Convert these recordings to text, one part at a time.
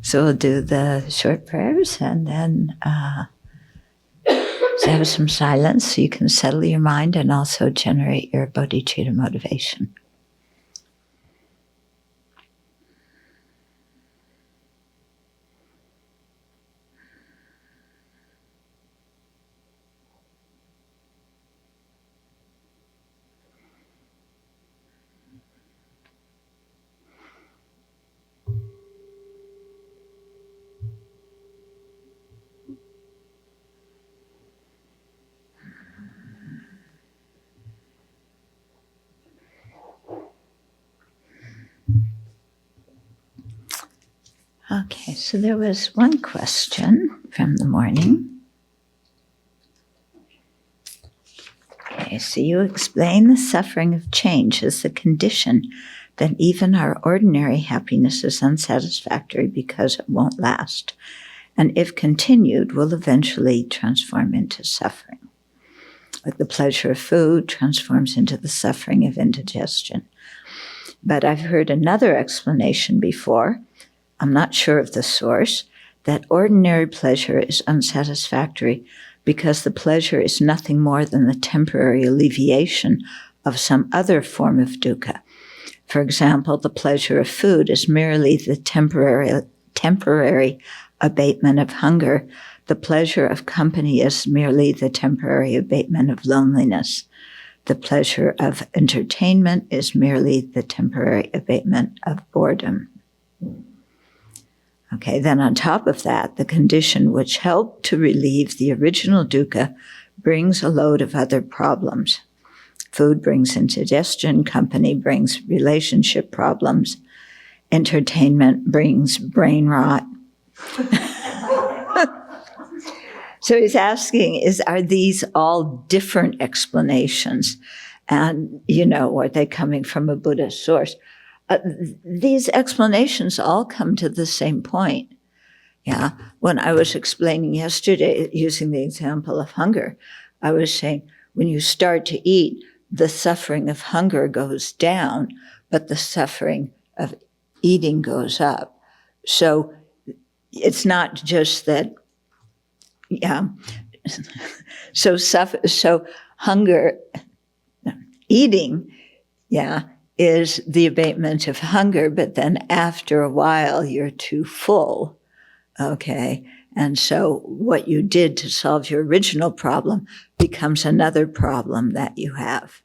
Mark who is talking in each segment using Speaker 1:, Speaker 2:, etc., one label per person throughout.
Speaker 1: So we'll do the short prayers and then so have some silence so you can settle your mind and also generate your bodhicitta motivation. Okay, so there was one question from the morning. Okay, so you explain the suffering of change as the condition that even our ordinary happiness is unsatisfactory because it won't last, and if continued, will eventually transform into suffering. Like the pleasure of food transforms into the suffering of indigestion. But I've heard another explanation before, I'm not sure of the source, that ordinary pleasure is unsatisfactory because the pleasure is nothing more than the temporary alleviation of some other form of dukkha. For example, the pleasure of food is merely the temporary abatement of hunger. The pleasure of company is merely the temporary abatement of loneliness. The pleasure of entertainment is merely the temporary abatement of boredom. Okay, then on top of that, the condition which helped to relieve the original dukkha brings a load of other problems. Food brings indigestion, company brings relationship problems, entertainment brings brain rot. So he's asking, are these all different explanations? And, are they coming from a Buddhist source? These explanations all come to the same point. Yeah. When I was explaining yesterday, using the example of hunger, I was saying, when you start to eat, the suffering of hunger goes down, but the suffering of eating goes up. So it's not just that, So hunger, eating, is the abatement of hunger, but then after a while you're too full, okay? And so what you did to solve your original problem becomes another problem that you have,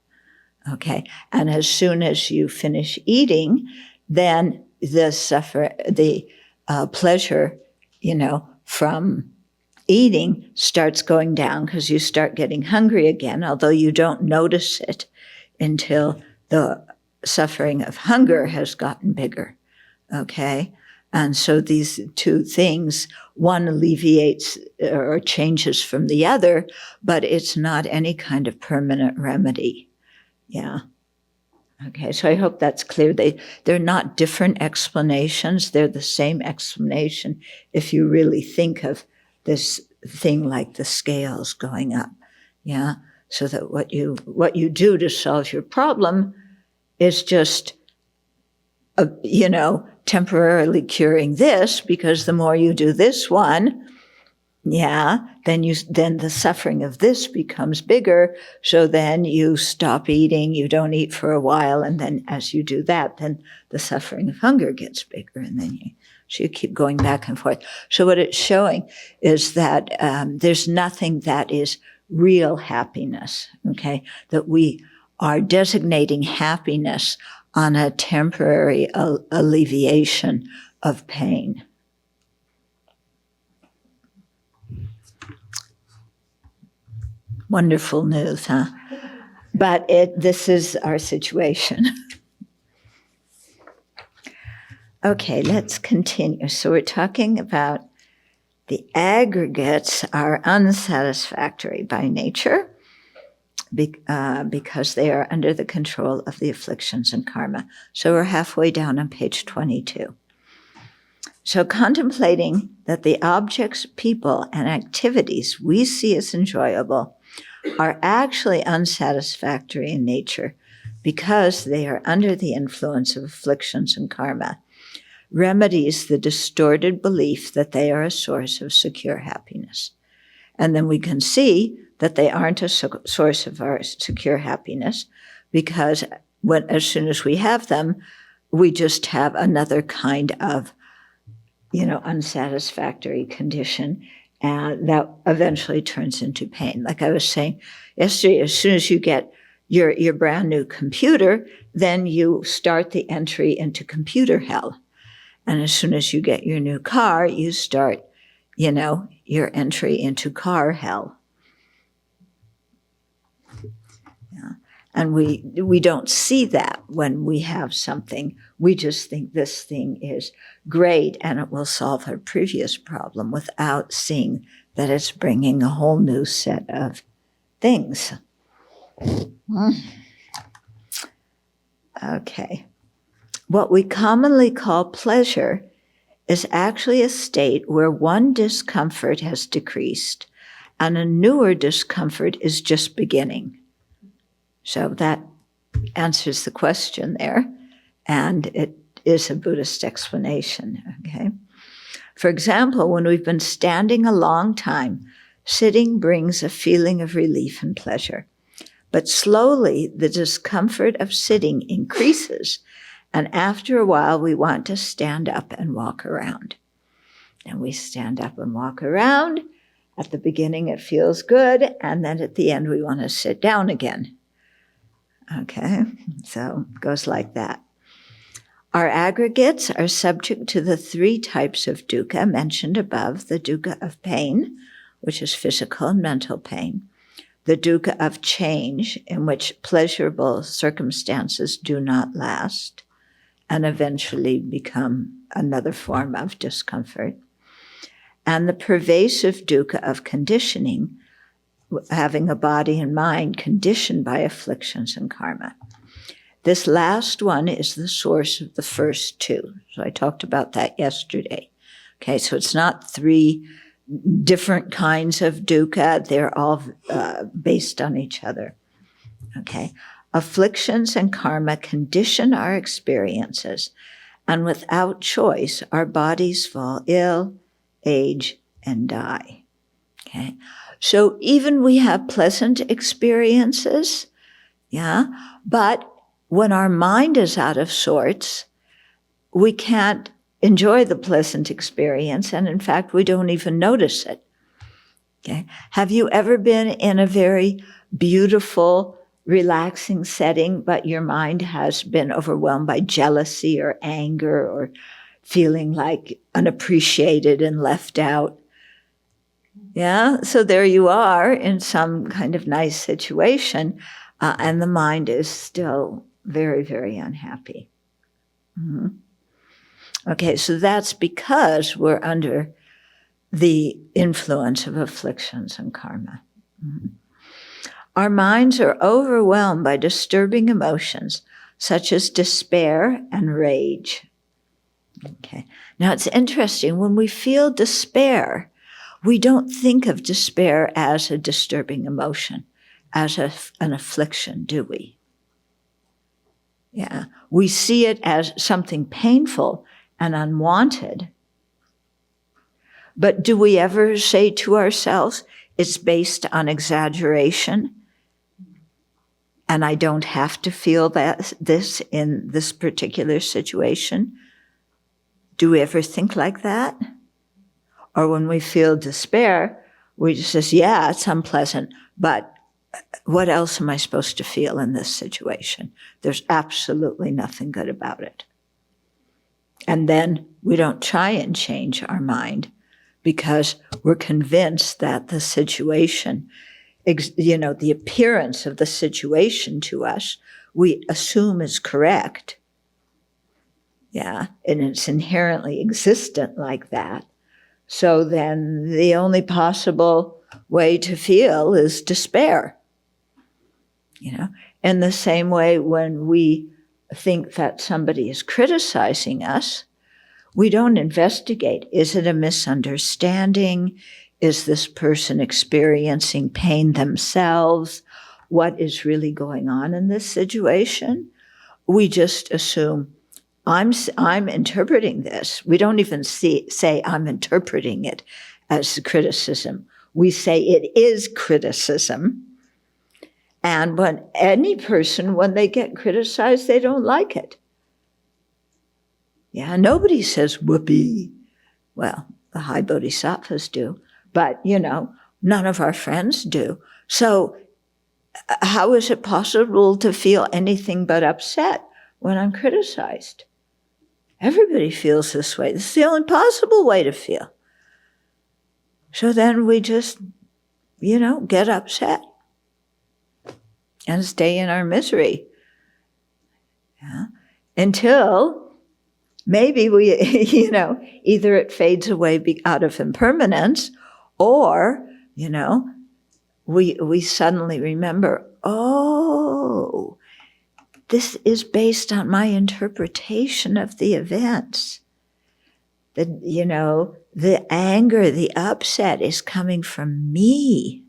Speaker 1: okay? And as soon as you finish eating, then the pleasure, from eating starts going down because you start getting hungry again, although you don't notice it until the suffering of hunger has gotten bigger, okay? And so these two things, one alleviates or changes from the other, but it's not any kind of permanent remedy, Okay, so I hope that's clear. They're not different explanations. They're the same explanation if you really think of this thing like the scales going up, So that what you do to solve your problem is just, temporarily curing this, because the more you do this one, then the suffering of this becomes bigger. So then you stop eating, you don't eat for a while, and then as you do that, then the suffering of hunger gets bigger, and then you keep going back and forth. So what it's showing is that there's nothing that is real happiness, okay? That we are designating happiness on a temporary alleviation of pain. Wonderful news, huh? But this is our situation. Okay, let's continue. So we're talking about the aggregates are unsatisfactory by nature because they are under the control of the afflictions and karma. So we're halfway down on page 22. So contemplating that the objects, people, and activities we see as enjoyable are actually unsatisfactory in nature because they are under the influence of afflictions and karma. remedies the distorted belief that they are a source of secure happiness. And then we can see that they aren't a source of our secure happiness, because as soon as we have them, we just have another kind of, unsatisfactory condition, and that eventually turns into pain. Like I was saying yesterday, as soon as you get your brand new computer, then you start the entry into computer hell. And as soon as you get your new car, you start, your entry into car hell. Yeah. And we don't see that when we have something. We just think this thing is great and it will solve our previous problem without seeing that it's bringing a whole new set of things. Okay. What we commonly call pleasure is actually a state where one discomfort has decreased and a newer discomfort is just beginning. So that answers the question there, and it is a Buddhist explanation, okay? For example, when we've been standing a long time, sitting brings a feeling of relief and pleasure. But slowly, the discomfort of sitting increases, and after a while, we want to stand up and walk around. And we stand up and walk around. At the beginning, it feels good, and then at the end, we want to sit down again. Okay, so it goes like that. Our aggregates are subject to the three types of dukkha mentioned above: the dukkha of pain, which is physical and mental pain; the dukkha of change, in which pleasurable circumstances do not last and eventually become another form of discomfort; and the pervasive dukkha of conditioning, having a body and mind conditioned by afflictions and karma. This last one is the source of the first two. So I talked about that yesterday. Okay, so it's not three different kinds of dukkha. They're all based on each other. Okay, afflictions and karma condition our experiences, and without choice, our bodies fall ill, age, and die. Okay, so even we have pleasant experiences, but when our mind is out of sorts, we can't enjoy the pleasant experience, and in fact, we don't even notice it. Okay? Have you ever been in a very beautiful, relaxing setting, but your mind has been overwhelmed by jealousy or anger or feeling like unappreciated and left out? Yeah, so there you are in some kind of nice situation, and the mind is still very, very unhappy. Mm-hmm. Okay, so that's because we're under the influence of afflictions and karma. Mm-hmm. Our minds are overwhelmed by disturbing emotions such as despair and rage. Okay, now it's interesting, when we feel despair, we don't think of despair as a disturbing emotion, as an affliction, do we? Yeah, we see it as something painful and unwanted. But do we ever say to ourselves, it's based on exaggeration, and I don't have to feel this in this particular situation? Do we ever think like that? Or when we feel despair, we just say, yeah, it's unpleasant, but what else am I supposed to feel in this situation? There's absolutely nothing good about it. And then we don't try and change our mind because we're convinced that the situation, the appearance of the situation to us, we assume is correct. Yeah, and it's inherently existent like that. So then the only possible way to feel is despair. In the same way, when we think that somebody is criticizing us, we don't investigate. Is it a misunderstanding? Is this person experiencing pain themselves? What is really going on in this situation? We just assume, I'm interpreting this. We don't even say I'm interpreting it as criticism. We say it is criticism. And when any person, when they get criticized, they don't like it. Yeah, nobody says whoopee. Well, the high bodhisattvas do, but, none of our friends do. So how is it possible to feel anything but upset when I'm criticized? Everybody feels this way. This is the only possible way to feel. So then we just, get upset and stay in our misery. Yeah? Until maybe we, either it fades away out of impermanence, or, we suddenly remember, oh, this is based on my interpretation of the events. The anger, the upset is coming from me.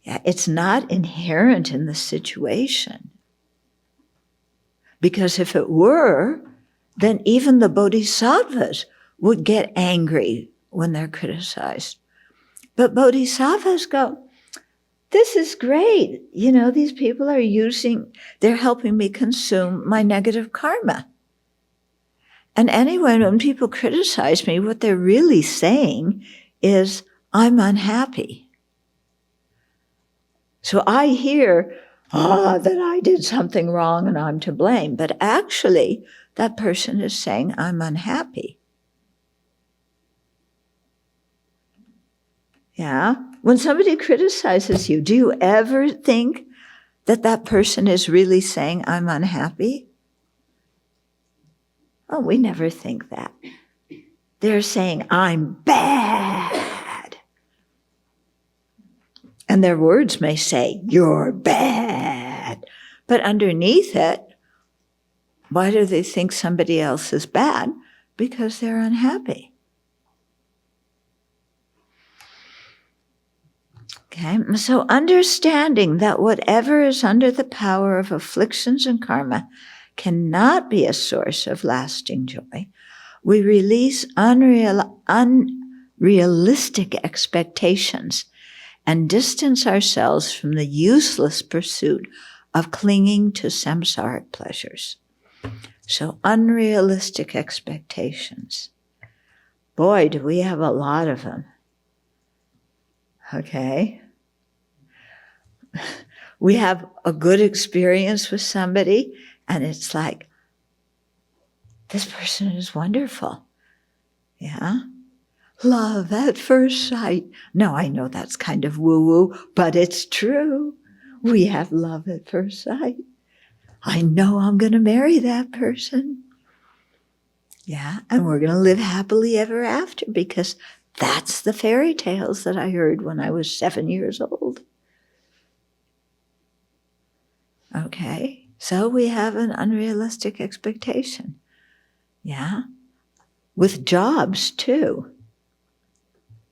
Speaker 1: Yeah, it's not inherent in the situation. Because if it were, then even the bodhisattvas would get angry when they're criticized. But bodhisattvas go, this is great. These people they're helping me consume my negative karma. And anyway, when people criticize me, what they're really saying is, I'm unhappy. So I hear, that I did something wrong and I'm to blame. But actually, that person is saying, I'm unhappy. Yeah? When somebody criticizes you, do you ever think that person is really saying, I'm unhappy? Oh, we never think that. They're saying, I'm bad. And their words may say, you're bad. But underneath it, why do they think somebody else is bad? Because they're unhappy. Okay, so understanding that whatever is under the power of afflictions and karma cannot be a source of lasting joy, we release unrealistic expectations and distance ourselves from the useless pursuit of clinging to samsaric pleasures. So unrealistic expectations. Boy, do we have a lot of them. Okay? We have a good experience with somebody, and it's like, this person is wonderful. Yeah? Love at first sight. No, I know that's kind of woo-woo, but it's true. We have love at first sight. I know I'm going to marry that person. Yeah, and we're going to live happily ever after, because that's the fairy tales that I heard when I was 7 years old. Okay, so we have an unrealistic expectation. Yeah, with jobs too.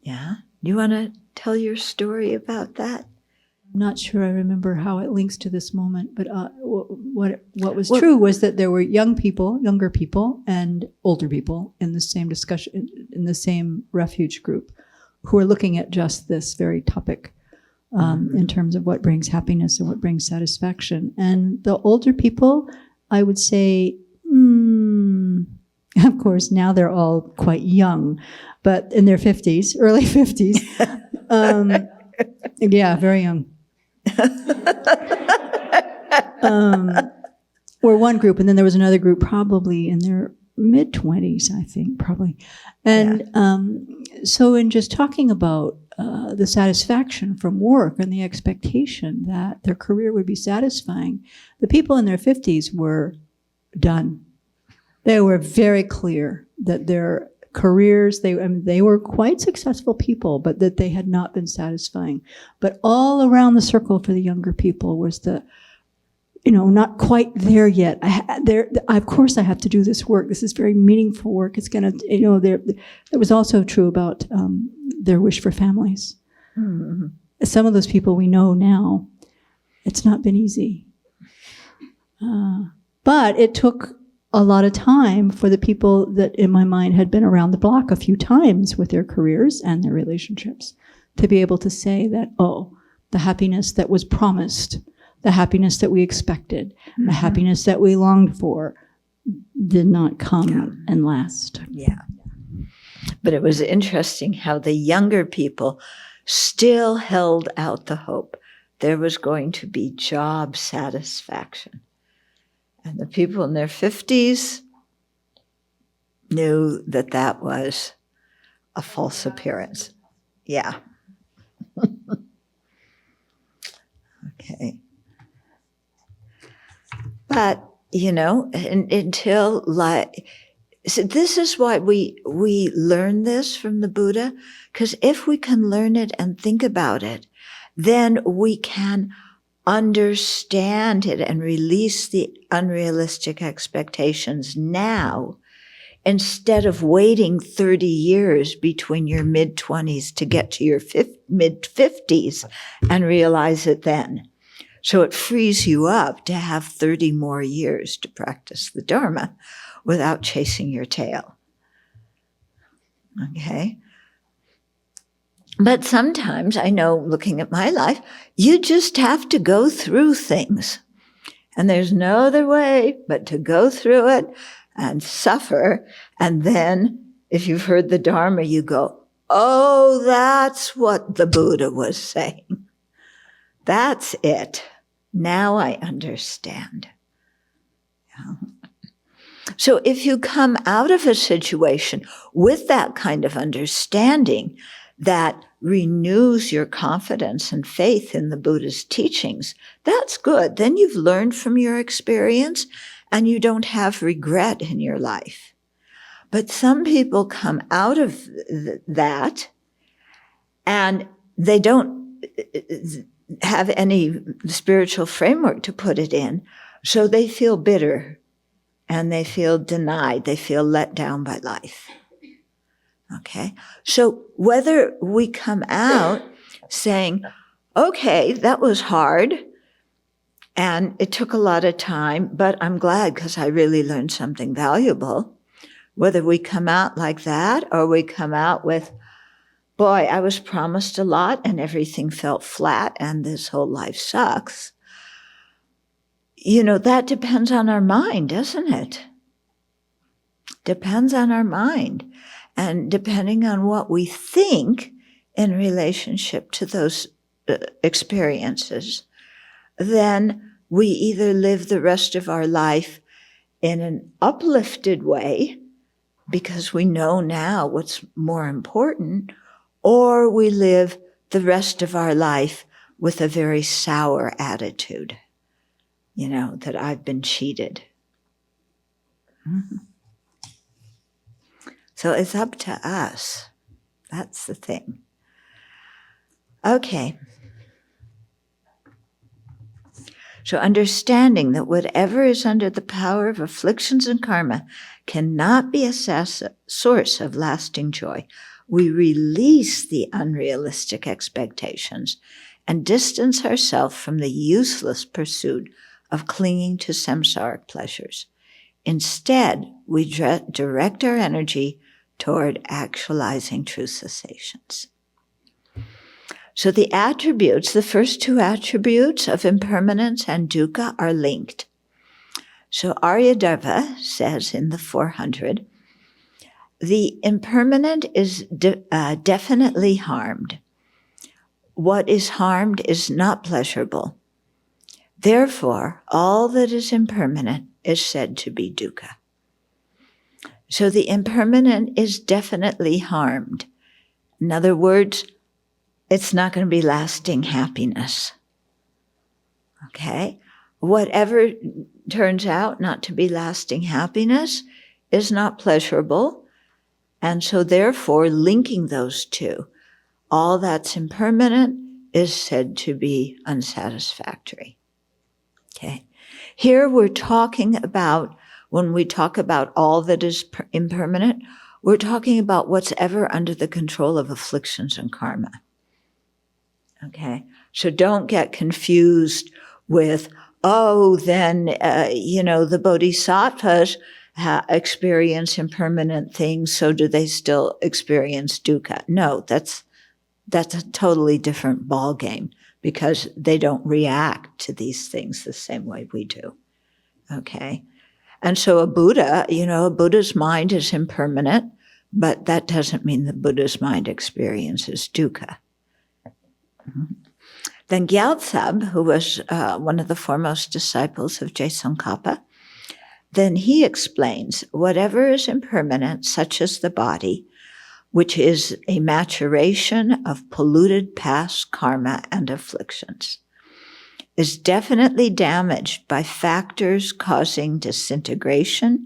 Speaker 1: Yeah, you want to tell your story about that?
Speaker 2: I'm not sure I remember how it links to this moment, but what was true was that there were younger people, and older people in the same discussion, in the same refuge group, who are looking at just this very topic in terms of what brings happiness and what brings satisfaction. And the older people, I would say, of course, now they're all quite young, but in their 50s, early 50s. Yeah, very young. Were one group, and then there was another group probably in their mid-20s, I think, probably. And so in just talking about the satisfaction from work and the expectation that their career would be satisfying, the people in their 50s were done. They were very clear that their careers, they were quite successful people, but that they had not been satisfying. But all around the circle for the younger people was the, not quite there yet. Of course I have to do this work. This is very meaningful work. It's going to, it was also true about their wish for families. Mm-hmm. Some of those people we know now, it's not been easy. But it took a lot of time for the people that in my mind had been around the block a few times with their careers and their relationships to be able to say that, oh, the happiness that was promised, the happiness that we expected, the happiness that we longed for did not come and last.
Speaker 1: Yeah. But it was interesting how the younger people still held out the hope there was going to be job satisfaction. And the people in their 50s knew that that was a false appearance. Yeah. Okay. But, until so this is why we learn this from the Buddha, because if we can learn it and think about it, then we can understand it and release the unrealistic expectations now, instead of waiting 30 years between your mid-20s to get to your mid-50s and realize it then. So it frees you up to have 30 more years to practice the Dharma without chasing your tail. Okay? But sometimes, I know, looking at my life, you just have to go through things. And there's no other way but to go through it and suffer. And then, if you've heard the Dharma, you go, oh, that's what the Buddha was saying. That's it. Now I understand. Yeah. So if you come out of a situation with that kind of understanding that renews your confidence and faith in the Buddha's teachings, that's good. Then you've learned from your experience and you don't have regret in your life. But some people come out of that and they don't have any spiritual framework to put it in, so they feel bitter and they feel denied, they feel let down by life. Okay? So whether we come out saying, okay, that was hard and it took a lot of time, but I'm glad because I really learned something valuable. Whether we come out like that or we come out with, boy, I was promised a lot and everything felt flat and this whole life sucks. That depends on our mind, doesn't it? Depends on our mind. And depending on what we think in relationship to those experiences, then we either live the rest of our life in an uplifted way, because we know now what's more important, or we live the rest of our life with a very sour attitude, that I've been cheated. Mm-hmm. So it's up to us. That's the thing. Okay. So understanding that whatever is under the power of afflictions and karma cannot be a source of lasting joy, we release the unrealistic expectations and distance ourselves from the useless pursuit of clinging to samsaric pleasures. Instead, we direct our energy toward actualizing true cessations. So the attributes, the first two attributes of impermanence and dukkha are linked. So Aryadeva says in the 400, the impermanent is definitely harmed. What is harmed is not pleasurable. Therefore, all that is impermanent is said to be dukkha. So the impermanent is definitely harmed. In other words, it's not going to be lasting happiness. Okay? Whatever turns out not to be lasting happiness is not pleasurable. And so therefore, linking those two, all that's impermanent is said to be unsatisfactory. Okay? Here we're talking about, when we talk about all that is impermanent, we're talking about what's ever under the control of afflictions and karma. Okay? So don't get confused with then, the bodhisattvas experience impermanent things, so do they still experience dukkha? No, that's a totally different ballgame, because they don't react to these things the same way we do. Okay? And so a Buddha's mind is impermanent, but that doesn't mean the Buddha's mind experiences dukkha. Then Gyatso, who was one of the foremost disciples of Tsongkhapa, then he explains whatever is impermanent, such as the body, which is a maturation of polluted past karma and afflictions, is definitely damaged by factors causing disintegration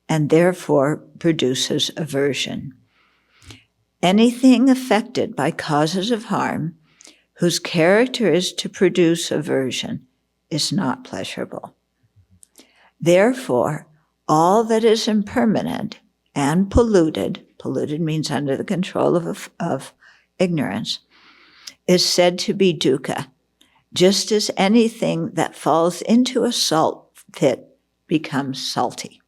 Speaker 1: and therefore produces aversion. Anything affected by causes of harm, whose character is to produce aversion, is not pleasurable. Therefore, all that is impermanent and polluted means under the control of ignorance, is said to be dukkha, just as anything that falls into a salt pit becomes salty.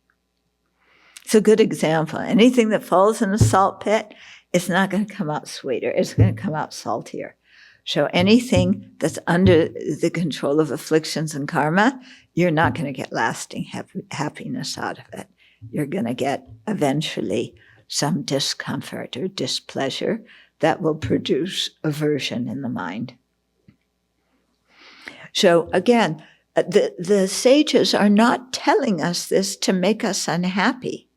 Speaker 1: It's a good example. Anything that falls in a salt pit, it's not going to come out sweeter. It's going to come out saltier. So anything that's under the control of afflictions and karma, you're not going to get lasting happiness out of it. You're going to get eventually some discomfort or displeasure that will produce aversion in the mind. So again, the sages are not telling us this to make us unhappy,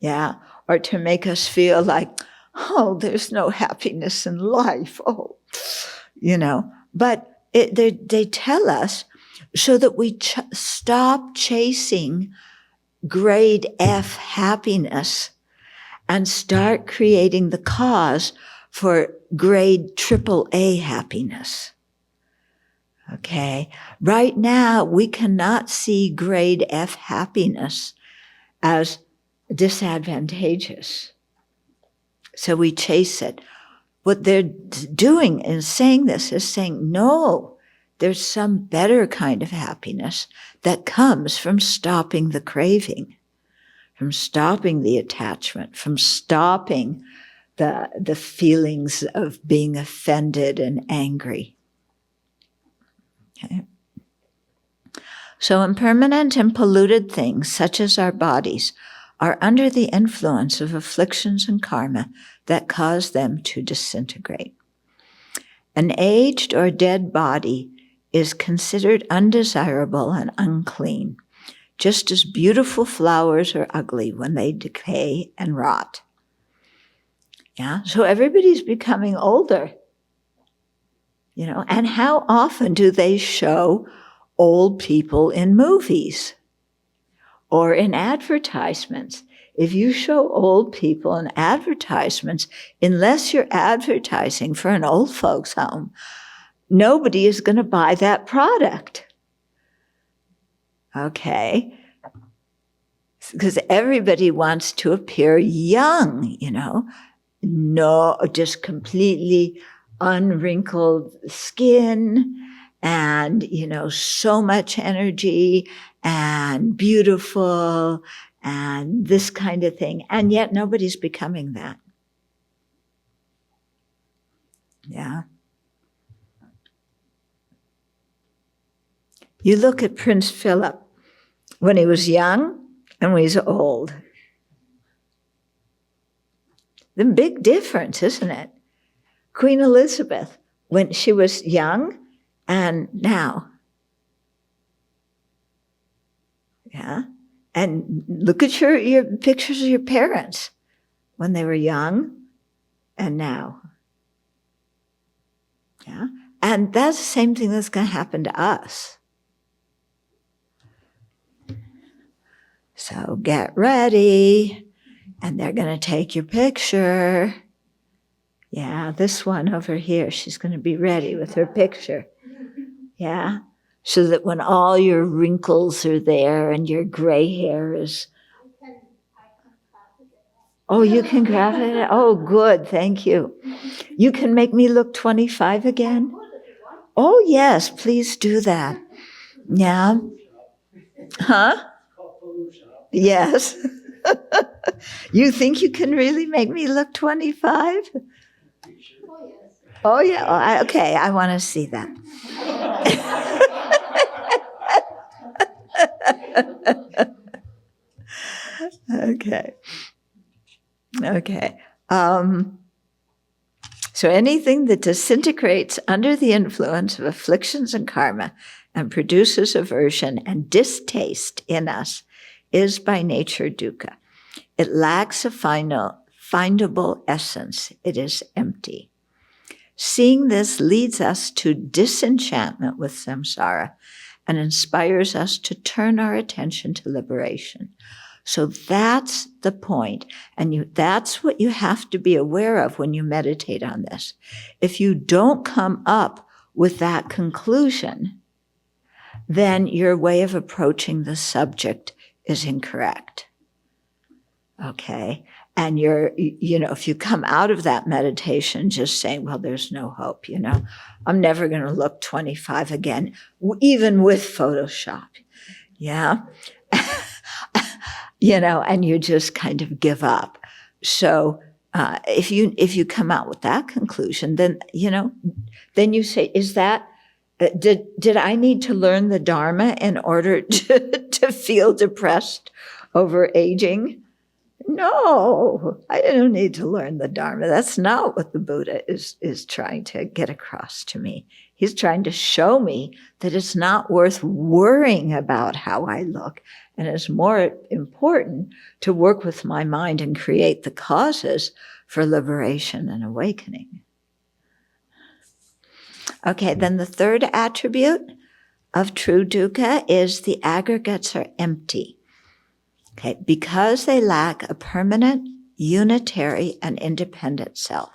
Speaker 1: or to make us feel like, oh, there's no happiness in life, but they tell us so that we stop chasing grade F happiness and start creating the cause for grade AAA happiness. Okay, right now we cannot see grade F happiness as disadvantageous. So we chase it. What they're doing in saying this is saying, no, there's some better kind of happiness that comes from stopping the craving, from stopping the attachment, from stopping the feelings of being offended and angry. Okay. So impermanent and polluted things, such as our bodies, are under the influence of afflictions and karma that cause them to disintegrate. An aged or dead body is considered undesirable and unclean, just as beautiful flowers are ugly when they decay and rot. So everybody's becoming older, and how often do they show old people in movies or in advertisements? If you show old people in advertisements, unless you're advertising for an old folks' home, nobody is going to buy that product. Okay? Because everybody wants to appear young, no, just completely unwrinkled skin and, so much energy and beautiful and this kind of thing. And yet nobody's becoming that. Yeah. You look at Prince Philip when he was young and when he's old. The big difference, isn't it? Queen Elizabeth, when she was young and now. Yeah. And look at your pictures of your parents when they were young and now. Yeah. And that's the same thing that's going to happen to us. So get ready. And they're going to take your picture. Yeah, this one over here, she's going to be ready with her picture. Yeah, so that when all your wrinkles are there and your gray hair is... Oh, you can graph it? Oh, good, thank you. You can make me look 25 again? Oh, yes, please do that. Yeah. Huh? Yes. You think you can really make me look 25? Oh, yeah. Okay, I want to see that. Okay. So anything that disintegrates under the influence of afflictions and karma and produces aversion and distaste in us is by nature dukkha. It lacks a findable essence. It is empty. Seeing this leads us to disenchantment with samsara and inspires us to turn our attention to liberation. So that's the point. And that's what you have to be aware of when you meditate on this. If you don't come up with that conclusion, then your way of approaching the subject is incorrect. Okay? And if you come out of that meditation just saying, well, there's no hope, I'm never going to look 25 again, even with Photoshop. Yeah? And you just kind of give up. So if you come out with that conclusion, then you say, is that, did I need to learn the Dharma in order to feel depressed over aging? No, I don't need to learn the Dharma. That's not what the Buddha is trying to get across to me. He's trying to show me that it's not worth worrying about how I look. And it's more important to work with my mind and create the causes for liberation and awakening. Okay, then the third attribute of true dukkha is the aggregates are empty. Okay, because they lack a permanent, unitary, and independent self.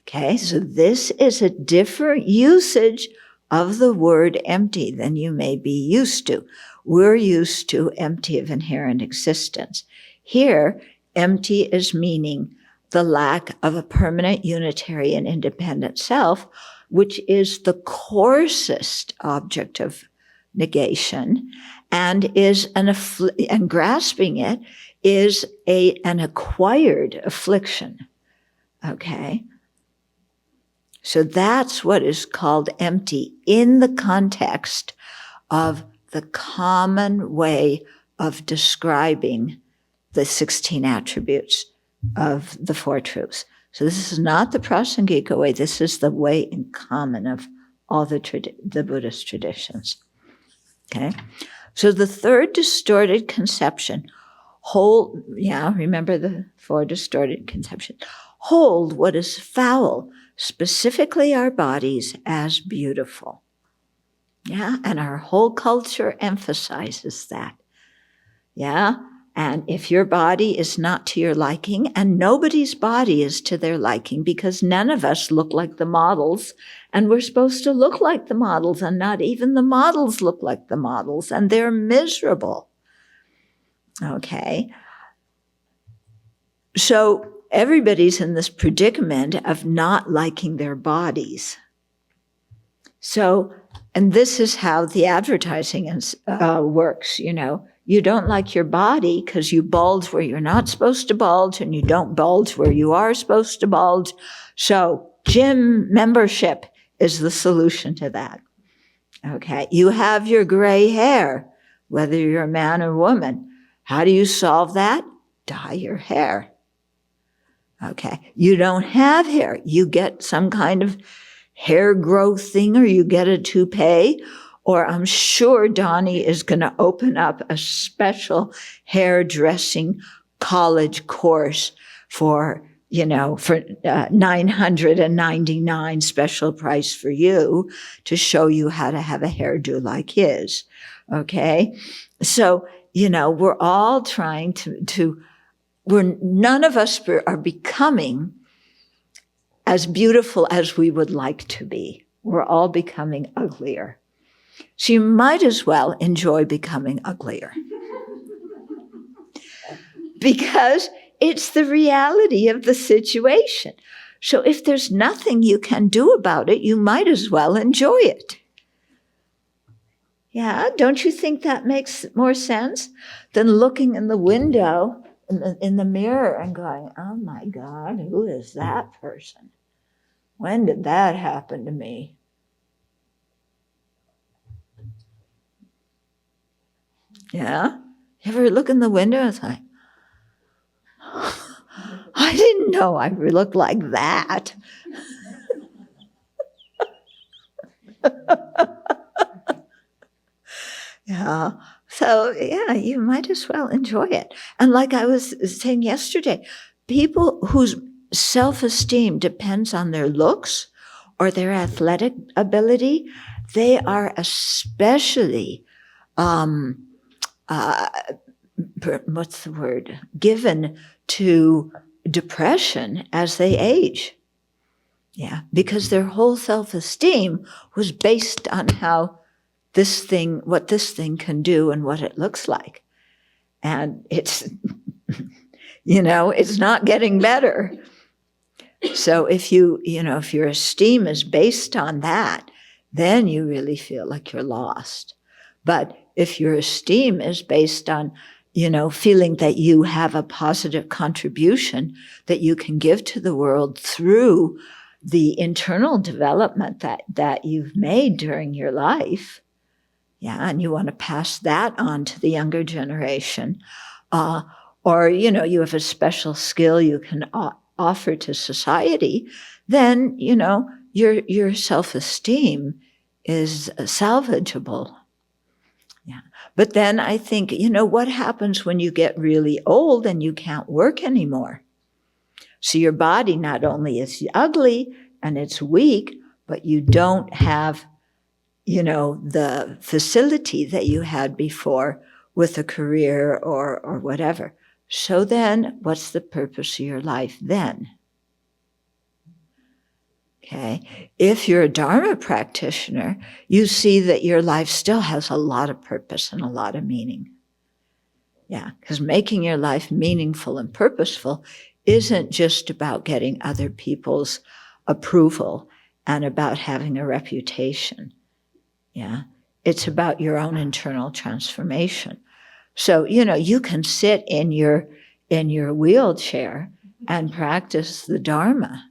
Speaker 1: Okay, so this is a different usage of the word empty than you may be used to. We're used to empty of inherent existence. Here, empty is meaning the lack of a permanent, unitary, and independent self, which is the coarsest object of negation, and and grasping it is an acquired affliction. Okay? So that's what is called empty in the context of the common way of describing the 16 attributes of the Four Truths. So this is not the Prasangika way. This is the way in common of all the Buddhist traditions. Okay? So the third distorted conception, remember the four distorted conceptions, hold what is foul, specifically our bodies, as beautiful. Yeah, and our whole culture emphasizes that. Yeah, and if your body is not to your liking, and nobody's body is to their liking, because none of us look like the models, and we're supposed to look like the models, and not even the models look like the models, and they're miserable. Okay? So everybody's in this predicament of not liking their bodies. So, and this is how the advertising works, You don't like your body because you bulge where you're not supposed to bulge, and you don't bulge where you are supposed to bulge. So gym membership is the solution to that. Okay, you have your gray hair, whether you're a man or woman. How do you solve that? Dye your hair. Okay, you don't have hair. You get some kind of hair growth thing, or you get a toupee, or I'm sure Donnie is going to open up a special hairdressing college course for $999 special price for you to show you how to have a hairdo like his. Okay? So, we're all trying none of us are becoming as beautiful as we would like to be. We're all becoming uglier. So you might as well enjoy becoming uglier. Because it's the reality of the situation. So if there's nothing you can do about it, you might as well enjoy it. Yeah, don't you think that makes more sense than looking in the window, in the mirror and going, oh my God, who is that person? When did that happen to me? Yeah? You ever look in the window and think, I didn't know I looked like that. Yeah. So, yeah, you might as well enjoy it. And like I was saying yesterday, people whose self-esteem depends on their looks or their athletic ability, they are especially, given to depression as they age. Yeah, because their whole self-esteem was based on what this thing can do and what it looks like. And it's, it's not getting better. So if if your esteem is based on that, then you really feel like you're lost. But if your esteem is based on, feeling that you have a positive contribution that you can give to the world through the internal development that you've made during your life, yeah, and you want to pass that on to the younger generation, or you have a special skill you can offer to society, then your self-esteem is salvageable. Yeah, but then I think what happens when you get really old and you can't work anymore? So your body not only is ugly and it's weak, but you don't have the facility that you had before with a career or whatever. So then what's the purpose of your life then? Okay. If you're a Dharma practitioner, you see that your life still has a lot of purpose and a lot of meaning. Yeah, because making your life meaningful and purposeful isn't just about getting other people's approval and about having a reputation. Yeah, it's about your own internal transformation. So, you can sit in your wheelchair and practice the Dharma.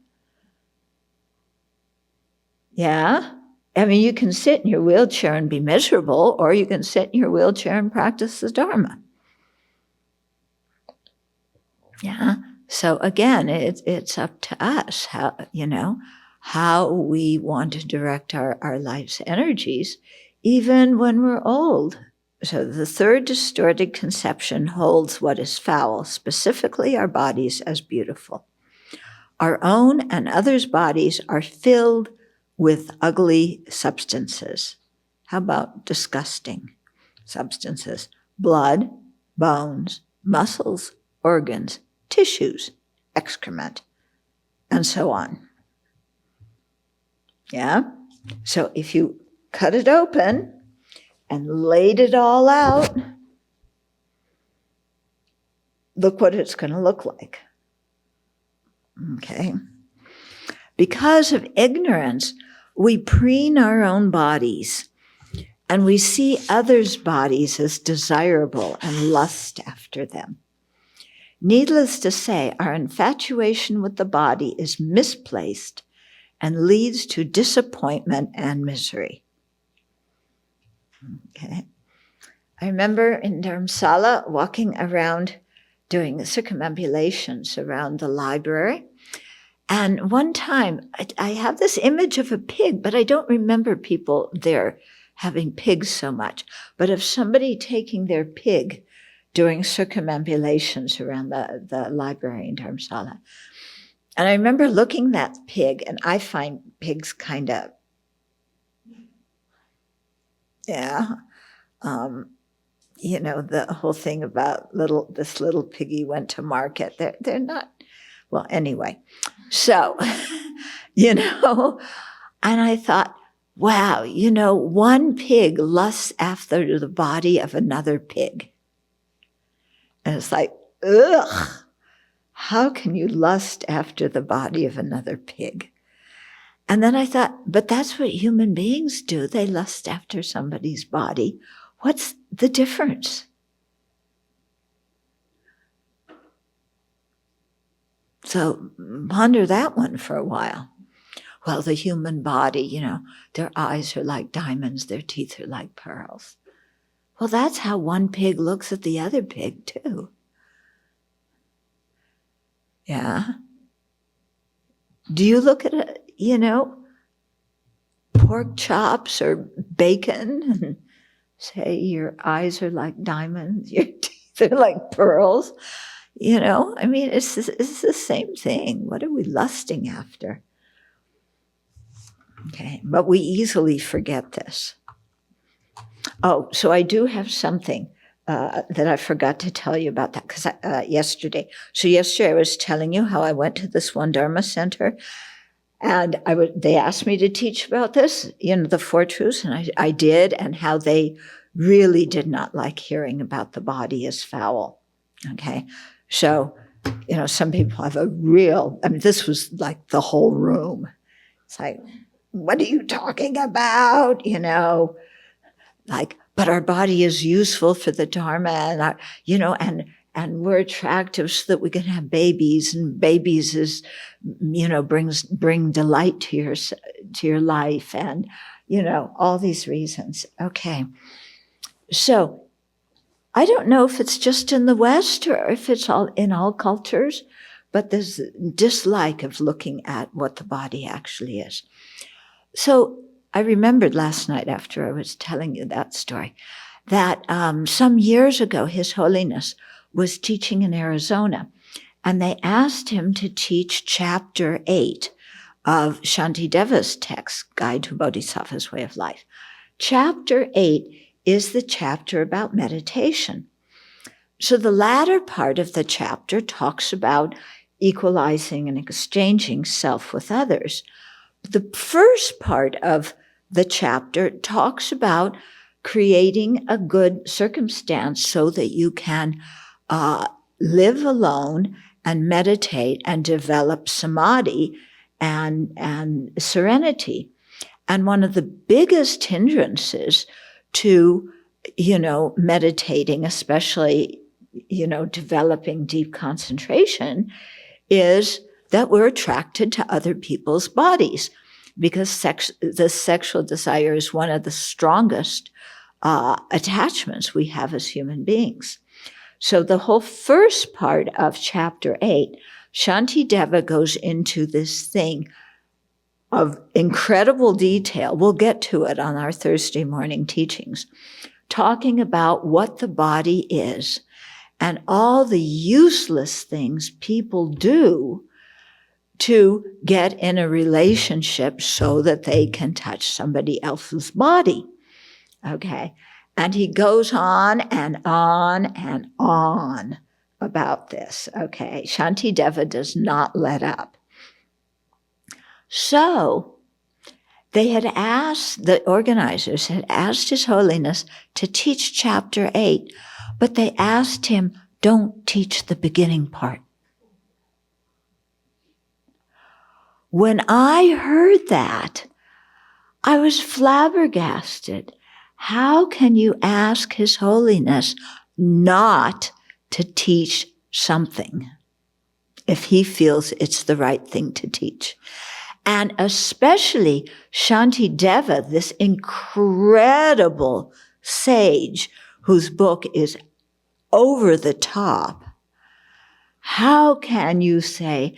Speaker 1: Yeah? I mean, you can sit in your wheelchair and be miserable, or you can sit in your wheelchair and practice the Dharma. Yeah? So again, it's up to us how we want to direct our life's energies, even when we're old. So the third distorted conception holds what is foul, specifically our bodies, as beautiful. Our own and others' bodies are filled with ugly substances. How about disgusting substances? Blood, bones, muscles, organs, tissues, excrement, and so on. Yeah? So if you cut it open and laid it all out, look what it's going to look like. Okay? Because of ignorance, we preen our own bodies and we see others' bodies as desirable and lust after them. Needless to say, our infatuation with the body is misplaced and leads to disappointment and misery. Okay. I remember in Dharamsala walking around doing circumambulations around the library. And one time I have this image of a pig, but I don't remember people there having pigs so much. But of somebody taking their pig doing circumambulations around the library in Dharamsala. And I remember looking at that pig, and I find pigs kind of, yeah, the whole thing about this little piggy went to market. They're not, well, anyway. So, and I thought, wow, one pig lusts after the body of another pig. And it's like, ugh, how can you lust after the body of another pig? And then I thought, but that's what human beings do. They lust after somebody's body. What's the difference? So ponder that one for a while. Well, the human body, their eyes are like diamonds, their teeth are like pearls. Well, that's how one pig looks at the other pig, too. Yeah. Do you look at it, pork chops or bacon and say your eyes are like diamonds, your teeth are like pearls? It's the same thing. What are we lusting after? Okay, but we easily forget this. Oh, so I do have something that I forgot to tell you about that because yesterday. So yesterday I was telling you how I went to this one Dharma center, and they asked me to teach about this, the Four Truths, and I did, and how they really did not like hearing about the body as foul. Okay, so some people have this was like the whole room. It's like, what are you talking about? But our body is useful for the Dharma, and and we're attractive so that we can have babies, and babies is, bring delight to your life, and all these reasons. Okay, so I don't know if it's just in the West or if it's in all cultures, but there's a dislike of looking at what the body actually is. So I remembered last night after I was telling you that story that some years ago, His Holiness was teaching in Arizona, and they asked him to teach Chapter 8 of Shantideva's text, Guide to a Bodhisattva's Way of Life. Chapter 8 is the chapter about meditation. So the latter part of the chapter talks about equalizing and exchanging self with others. The first part of the chapter talks about creating a good circumstance so that you can live alone and meditate and develop samadhi and serenity. And one of the biggest hindrances to, meditating, especially, developing deep concentration, is that we're attracted to other people's bodies, because the sexual desire is one of the strongest attachments we have as human beings. So the whole first part of Chapter 8, Shantideva goes into this thing of incredible detail. We'll get to it on our Thursday morning teachings, talking about what the body is and all the useless things people do to get in a relationship so that they can touch somebody else's body. Okay. And he goes on and on and on about this. Okay. Shantideva does not let up. So the organizers had asked His Holiness to teach Chapter 8, but they asked him, don't teach the beginning part. When I heard that, I was flabbergasted. How can you ask His Holiness not to teach something if he feels it's the right thing to teach? And especially Shantideva, this incredible sage whose book is over the top. How can you say,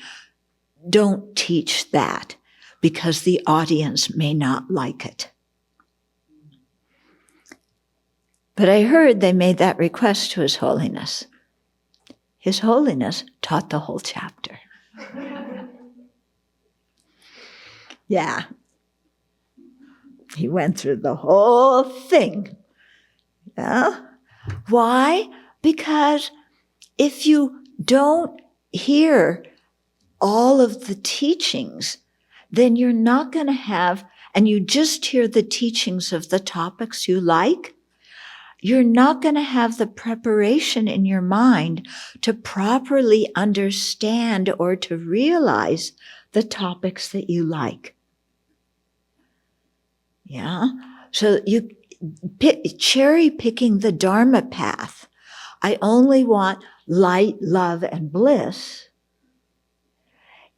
Speaker 1: don't teach that because the audience may not like it? But I heard they made that request to His Holiness. His Holiness taught the whole chapter. Yeah. He went through the whole thing. Yeah. Why? Because if you don't hear all of the teachings, then you're not going to have, and you just hear the teachings of the topics you like, you're not going to have the preparation in your mind to properly understand or to realize the topics that you like. Yeah. So you cherry picking the Dharma path. I only want light, love, and bliss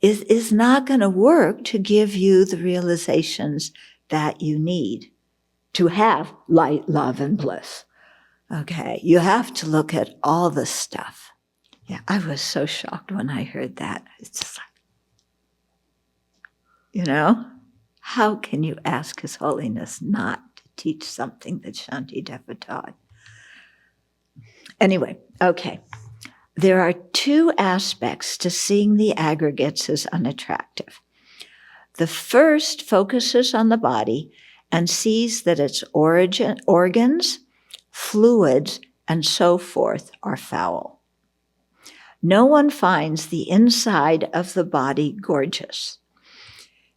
Speaker 1: is not going to work to give you the realizations that you need to have light, love, and bliss. Okay. You have to look at all the stuff. Yeah. I was so shocked when I heard that. It's just like, how can you ask His Holiness not to teach something that Shantideva taught? Anyway, okay. There are two aspects to seeing the aggregates as unattractive. The first focuses on the body and sees that its organs, fluids, and so forth are foul. No one finds the inside of the body gorgeous.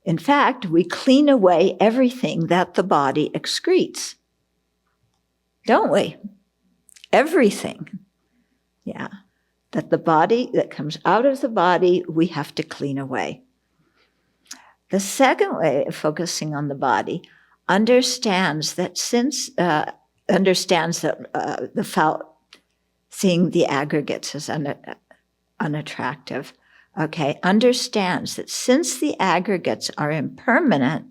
Speaker 1: In fact, we clean away everything that the body excretes. Don't we? Everything. Yeah. That the body, that comes out of the body, we have to clean away. The second way of focusing on the body understands that the foul, seeing the aggregates as unattractive, understands that since the aggregates are impermanent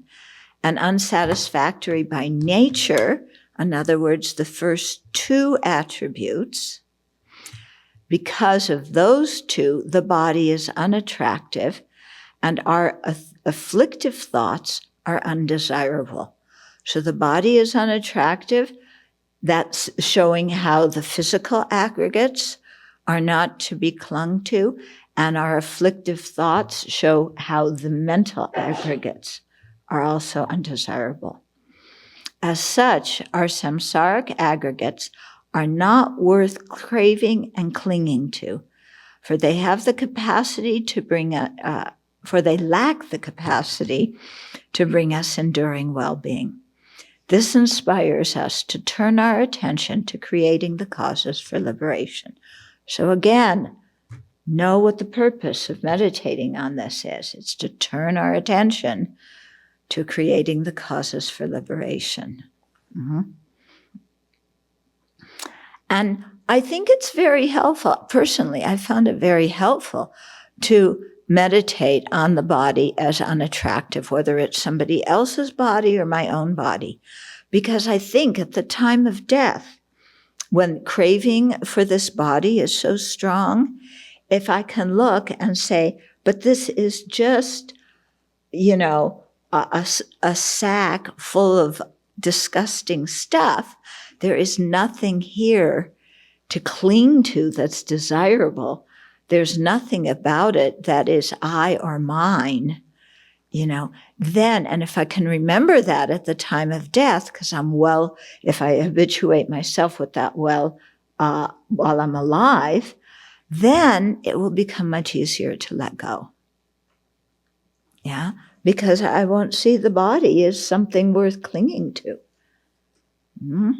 Speaker 1: and unsatisfactory by nature, in other words, the first two attributes, because of those two, the body is unattractive and our afflictive thoughts are undesirable. So the body is unattractive. That's showing how the physical aggregates are not to be clung to, and our afflictive thoughts show how the mental aggregates are also undesirable. As such, our samsaric aggregates are not worth craving and clinging to, for they have the capacity to they lack the capacity to bring us enduring well-being. This inspires us to turn our attention to creating the causes for liberation. So again, know what the purpose of meditating on this is. It's to turn our attention to creating the causes for liberation. Mm-hmm. And I think it's very helpful. Personally, I found it very helpful to meditate on the body as unattractive, whether it's somebody else's body or my own body. Because I think at the time of death, when craving for this body is so strong, if I can look and say, but this is just, a sack full of disgusting stuff, there is nothing here to cling to that's desirable. There's nothing about it that is I or mine, then, and if I can remember that at the time of death, because if I habituate myself with that while I'm alive, then it will become much easier to let go. Yeah, because I won't see the body as something worth clinging to. Mm-hmm.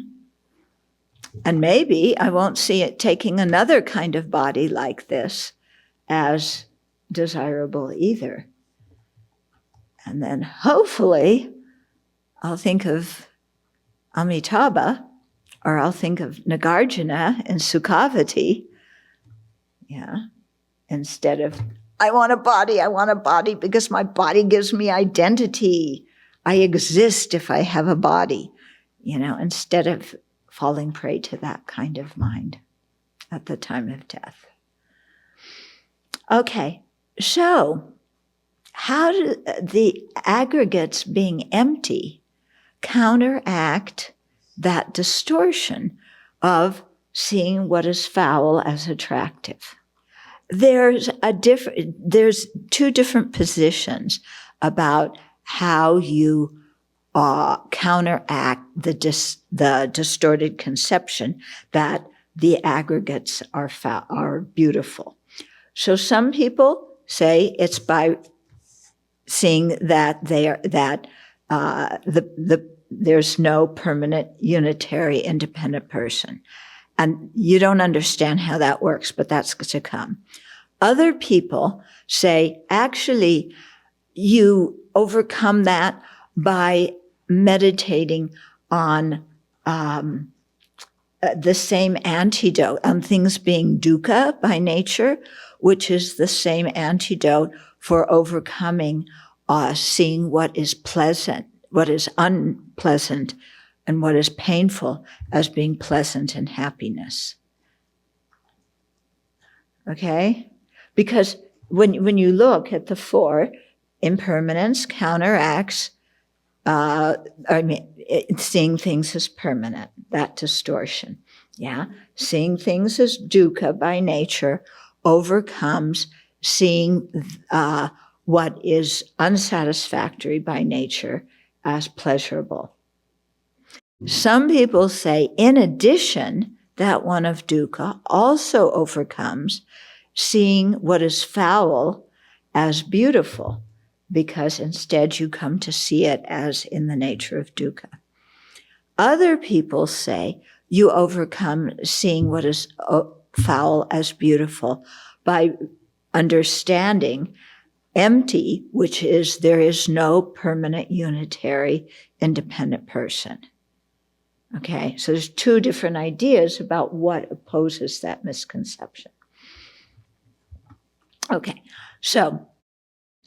Speaker 1: And maybe I won't see it taking another kind of body like this as desirable either. And then hopefully I'll think of Amitabha, or I'll think of Nagarjuna and Sukhavati, instead of, I want a body because my body gives me identity. I exist if I have a body, instead of falling prey to that kind of mind at the time of death. Okay, so how do the aggregates being empty counteract that distortion of seeing what is foul as attractive? There's two different positions about how you counteract the distorted conception that the aggregates are beautiful. So some people say it's by seeing that there's no permanent, unitary, independent person. And you don't understand how that works, but that's to come. Other people say, actually, you overcome that by meditating on the same antidote, on things being dukkha by nature, which is the same antidote for overcoming seeing what is pleasant, what is unpleasant, and what is painful as being pleasant and happiness. Okay? Because when you look at the four, impermanence counteracts seeing things as permanent, that distortion. Yeah? Seeing things as dukkha by nature overcomes seeing what is unsatisfactory by nature as pleasurable. Some people say, in addition, that one of dukkha also overcomes seeing what is foul as beautiful, because instead you come to see it as in the nature of dukkha. Other people say you overcome seeing what is foul as beautiful by understanding empty, which is there is no permanent, unitary, independent person. Okay, so there's two different ideas about what opposes that misconception. Okay, so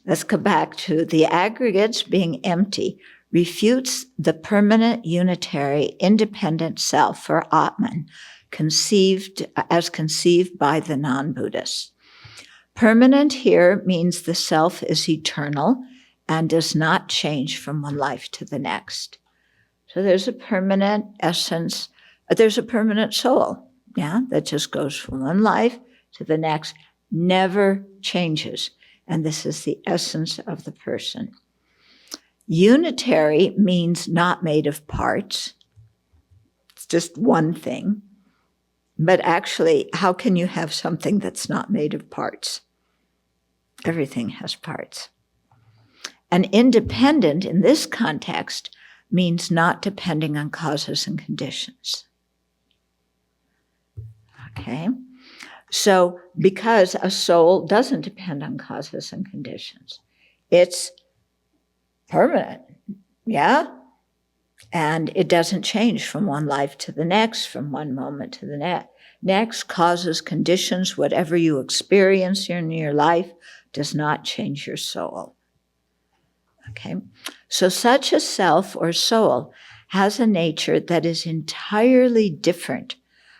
Speaker 1: let's go back to the aggregates being empty refutes the permanent, unitary, independent self, or Atman, conceived by the non-Buddhists. Permanent here means the self is eternal and does not change from one life to the next. So there's a permanent essence, there's a permanent soul, that just goes from one life to the next, never changes. And this is the essence of the person. Unitary means not made of parts. It's just one thing. But actually, how can you have something that's not made of parts? Everything has parts. And independent in this context means not depending on causes and conditions. Okay? So, because a soul doesn't depend on causes and conditions, it's permanent, and it doesn't change from one life to the next, from one moment to the next. Causes, conditions, whatever you experience in your life does not change your soul. Okay, so such a self or soul has a nature that is entirely different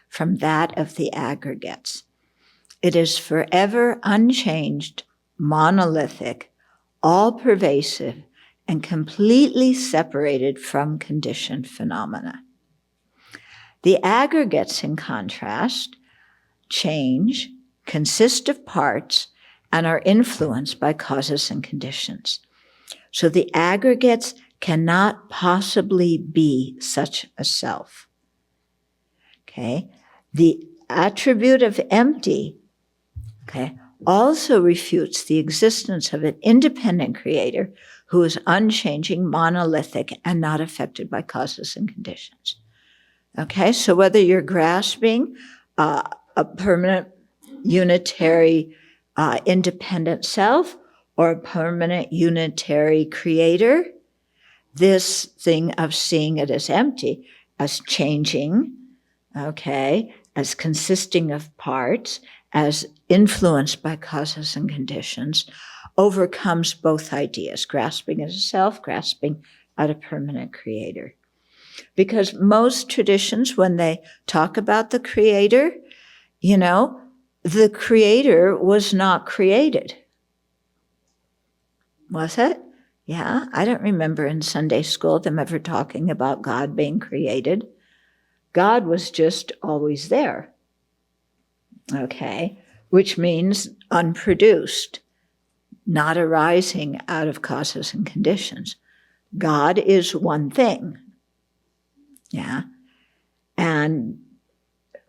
Speaker 1: from that of the aggregates. It is forever unchanged, monolithic, all-pervasive, and completely separated from conditioned phenomena. The aggregates, in contrast, change, consist of parts, and are influenced by causes and conditions. So the aggregates cannot possibly be such a self. Okay? The attribute of empty, also refutes the existence of an independent creator who is unchanging, monolithic, and not affected by causes and conditions. Okay, so whether you're grasping a permanent, unitary, independent self or a permanent, unitary creator, this thing of seeing it as empty, as changing, as consisting of parts, as influenced by causes and conditions, overcomes both ideas, grasping as a self, grasping at a permanent creator. Because most traditions, when they talk about the creator, the creator was not created. Was it? Yeah, I don't remember in Sunday school them ever talking about God being created. God was just always there. Okay, which means unproduced, not arising out of causes and conditions. God is one thing. And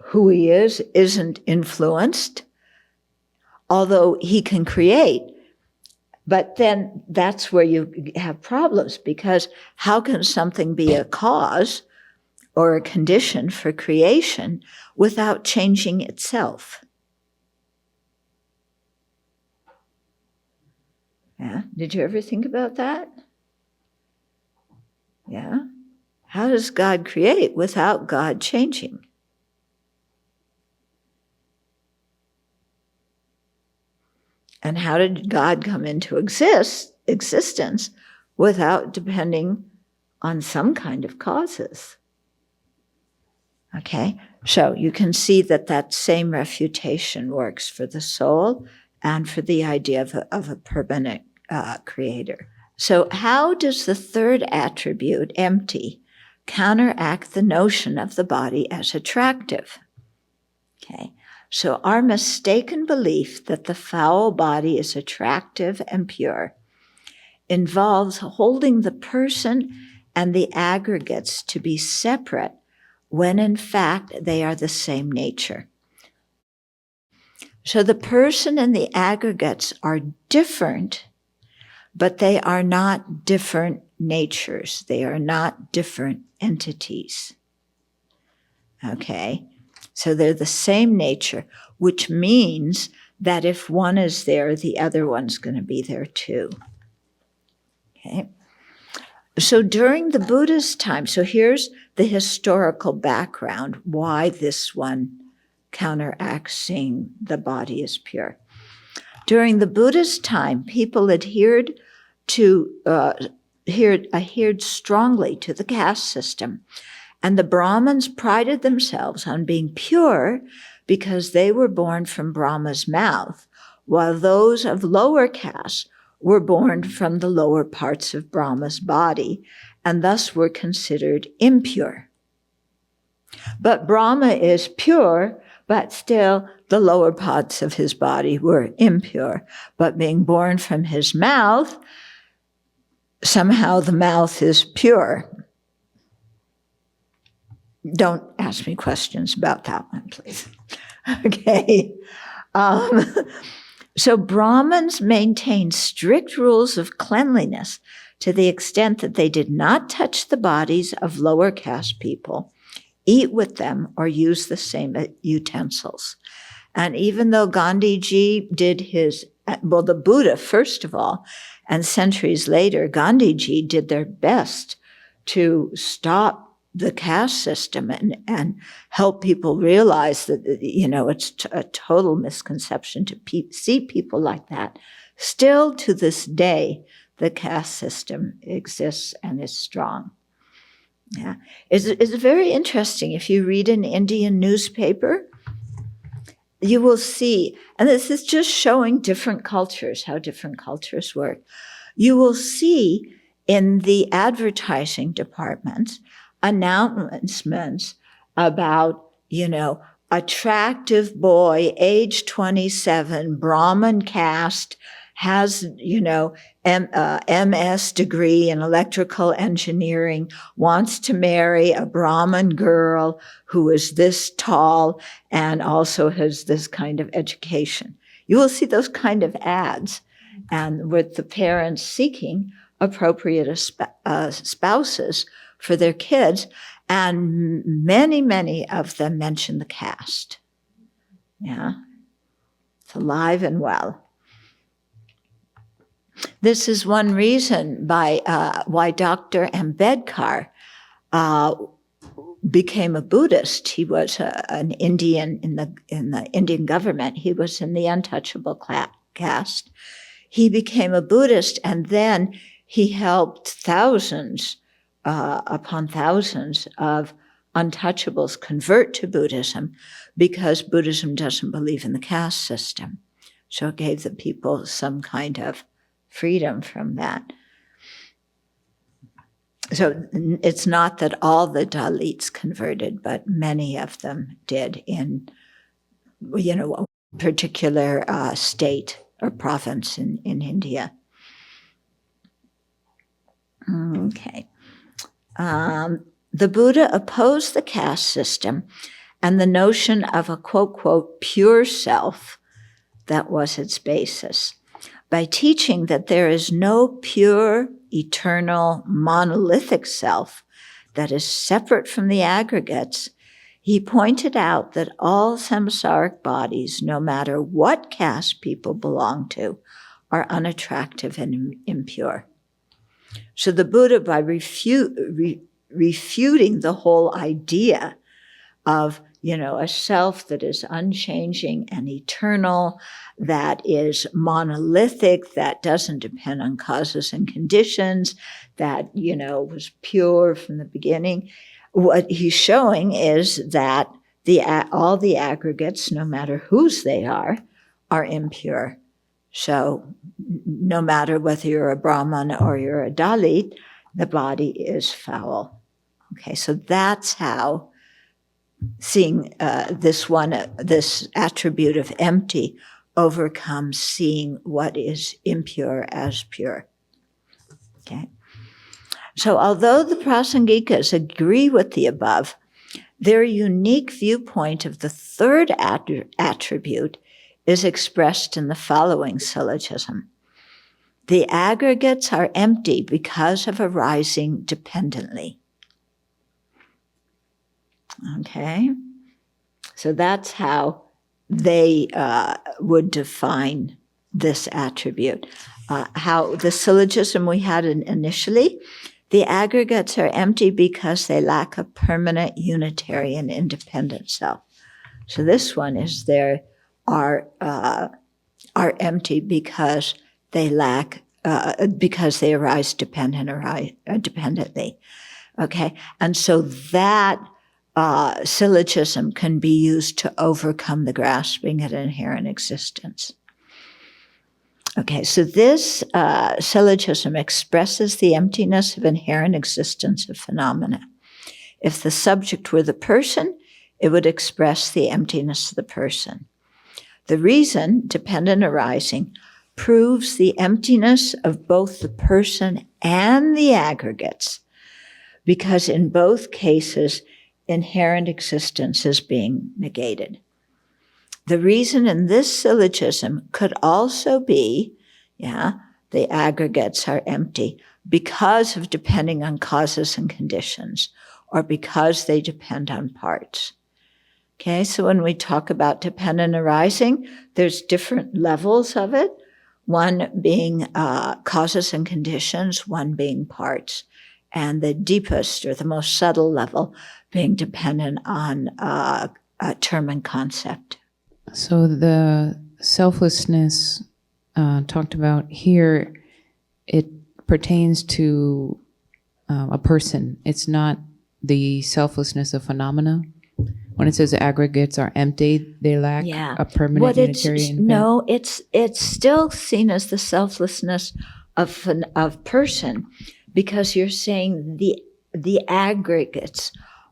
Speaker 1: who he is isn't influenced, although he can create. But then that's where you have problems, because how can something be a cause or a condition for creation without changing itself? Did you ever think about that? Yeah? How does God create without God changing? And how did God come into existence without depending on some kind of causes? Okay, so you can see that that same refutation works for the soul and for the idea of a permanent creator. So how does the third attribute, empty, counteract the notion of the body as attractive? Okay, so our mistaken belief that the foul body is attractive and pure involves holding the person and the aggregates to be separate when in fact they are the same nature. So the person and the aggregates are different, but they are not different natures. They are not different entities. Okay? So they're the same nature, which means that if one is there, the other one's going to be there too. Okay? So during the Buddha's time, so here's the historical background, why this one counteracts seeing the body as pure. During the Buddha's time, people adhered strongly to the caste system, and the Brahmins prided themselves on being pure because they were born from Brahma's mouth, while those of lower caste were born from the lower parts of Brahma's body, and thus were considered impure. But Brahma is pure, but still the lower parts of his body were impure. But being born from his mouth, somehow the mouth is pure. Don't ask me questions about that one, please. Okay. So Brahmins maintained strict rules of cleanliness to the extent that they did not touch the bodies of lower caste people, eat with them, or use the same utensils. And even though Gandhiji did the Buddha, first of all, and centuries later, Gandhiji did their best to stop the caste system and help people realize that, it's a total misconception to see people like that. Still to this day, the caste system exists and is strong. Yeah, it's very interesting. If you read an Indian newspaper, you will see, and this is just showing different cultures, how different cultures work. You will see in the advertising departments announcements about, attractive boy, age 27, Brahmin caste, has, MS degree in electrical engineering, wants to marry a Brahmin girl who is this tall and also has this kind of education. You will see those kind of ads, and with the parents seeking appropriate spouses for their kids, and many, many of them mention the caste. Yeah, it's alive and well. This is one reason why Dr. Ambedkar became a Buddhist. He was an Indian in the Indian government. He was in the untouchable caste. He became a Buddhist, and then he helped thousands upon thousands of untouchables convert to Buddhism because Buddhism doesn't believe in the caste system. So it gave the people some kind of freedom from that. So it's not that all the Dalits converted, but many of them did in, a particular state or province in India. Okay. The Buddha opposed the caste system and the notion of a quote, quote, pure self that was its basis, by teaching that there is no pure, eternal, monolithic self that is separate from the aggregates. He pointed out that all samsaric bodies, no matter what caste people belong to, are unattractive and impure. So the Buddha, by refuting the whole idea of, a self that is unchanging and eternal, that is monolithic, that doesn't depend on causes and conditions, that, was pure from the beginning. What he's showing is that all the aggregates, no matter whose they are impure. So no matter whether you're a Brahmin or you're a Dalit, the body is foul. Okay, so that's how seeing this attribute of empty overcomes seeing what is impure as pure. Okay. So although the Prasangikas agree with the above, their unique viewpoint of the third attribute is expressed in the following syllogism. The aggregates are empty because of arising dependently. Okay, so that's how they would define this attribute. How the syllogism we had initially, the aggregates are empty because they lack a permanent unitary and independent self. So this one is are empty because they lack because they arise dependently. Okay, and so that syllogism can be used to overcome the grasping at inherent existence. Okay, so this syllogism expresses the emptiness of inherent existence of phenomena. If the subject were the person, it would express the emptiness of the person. The reason, dependent arising, proves the emptiness of both the person and the aggregates, because in both cases, inherent existence is being negated. The reason in this syllogism could also be, the aggregates are empty because of depending on causes and conditions, or because they depend on parts. Okay, so when we talk about dependent arising, there's different levels of it, one being causes and conditions, one being parts, and the deepest or the most subtle level being dependent on a term and concept.
Speaker 3: So the selflessness talked about here, it pertains to a person. It's not the selflessness of phenomena. When it says aggregates are empty, they lack a permanent unitary.
Speaker 1: No, it's still seen as the selflessness of person, because you're saying the aggregates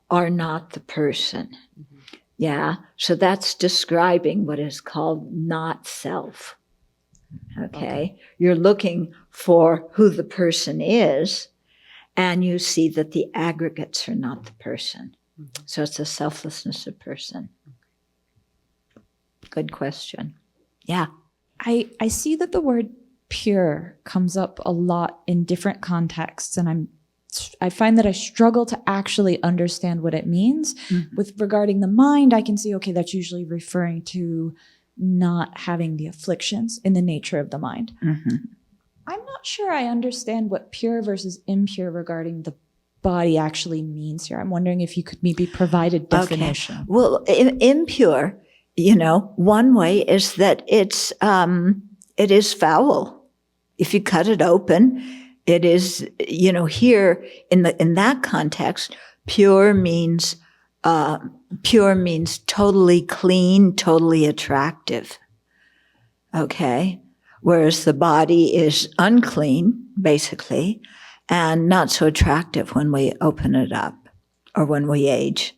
Speaker 1: are not the person. Mm-hmm. Yeah, so that's describing what is called not self. Okay, you're looking for who the person is, and you see that the aggregates are not the person. Mm-hmm. So it's the selflessness of person. Good question. Yeah.
Speaker 4: I see that the word pure comes up a lot in different contexts, and I find that I struggle to actually understand what it means. Mm-hmm. With regarding the mind, I can see, okay, that's usually referring to not having the afflictions in the nature of the mind. Mm-hmm. I'm not sure I understand what pure versus impure regarding the body actually means here. I'm wondering if you could maybe provide a definition.
Speaker 1: Okay. Well, impure, one way is that it is foul. If you cut it open, it is, here in that context, pure means totally clean, totally attractive. Okay? Whereas the body is unclean, basically, and not so attractive when we open it up or when we age.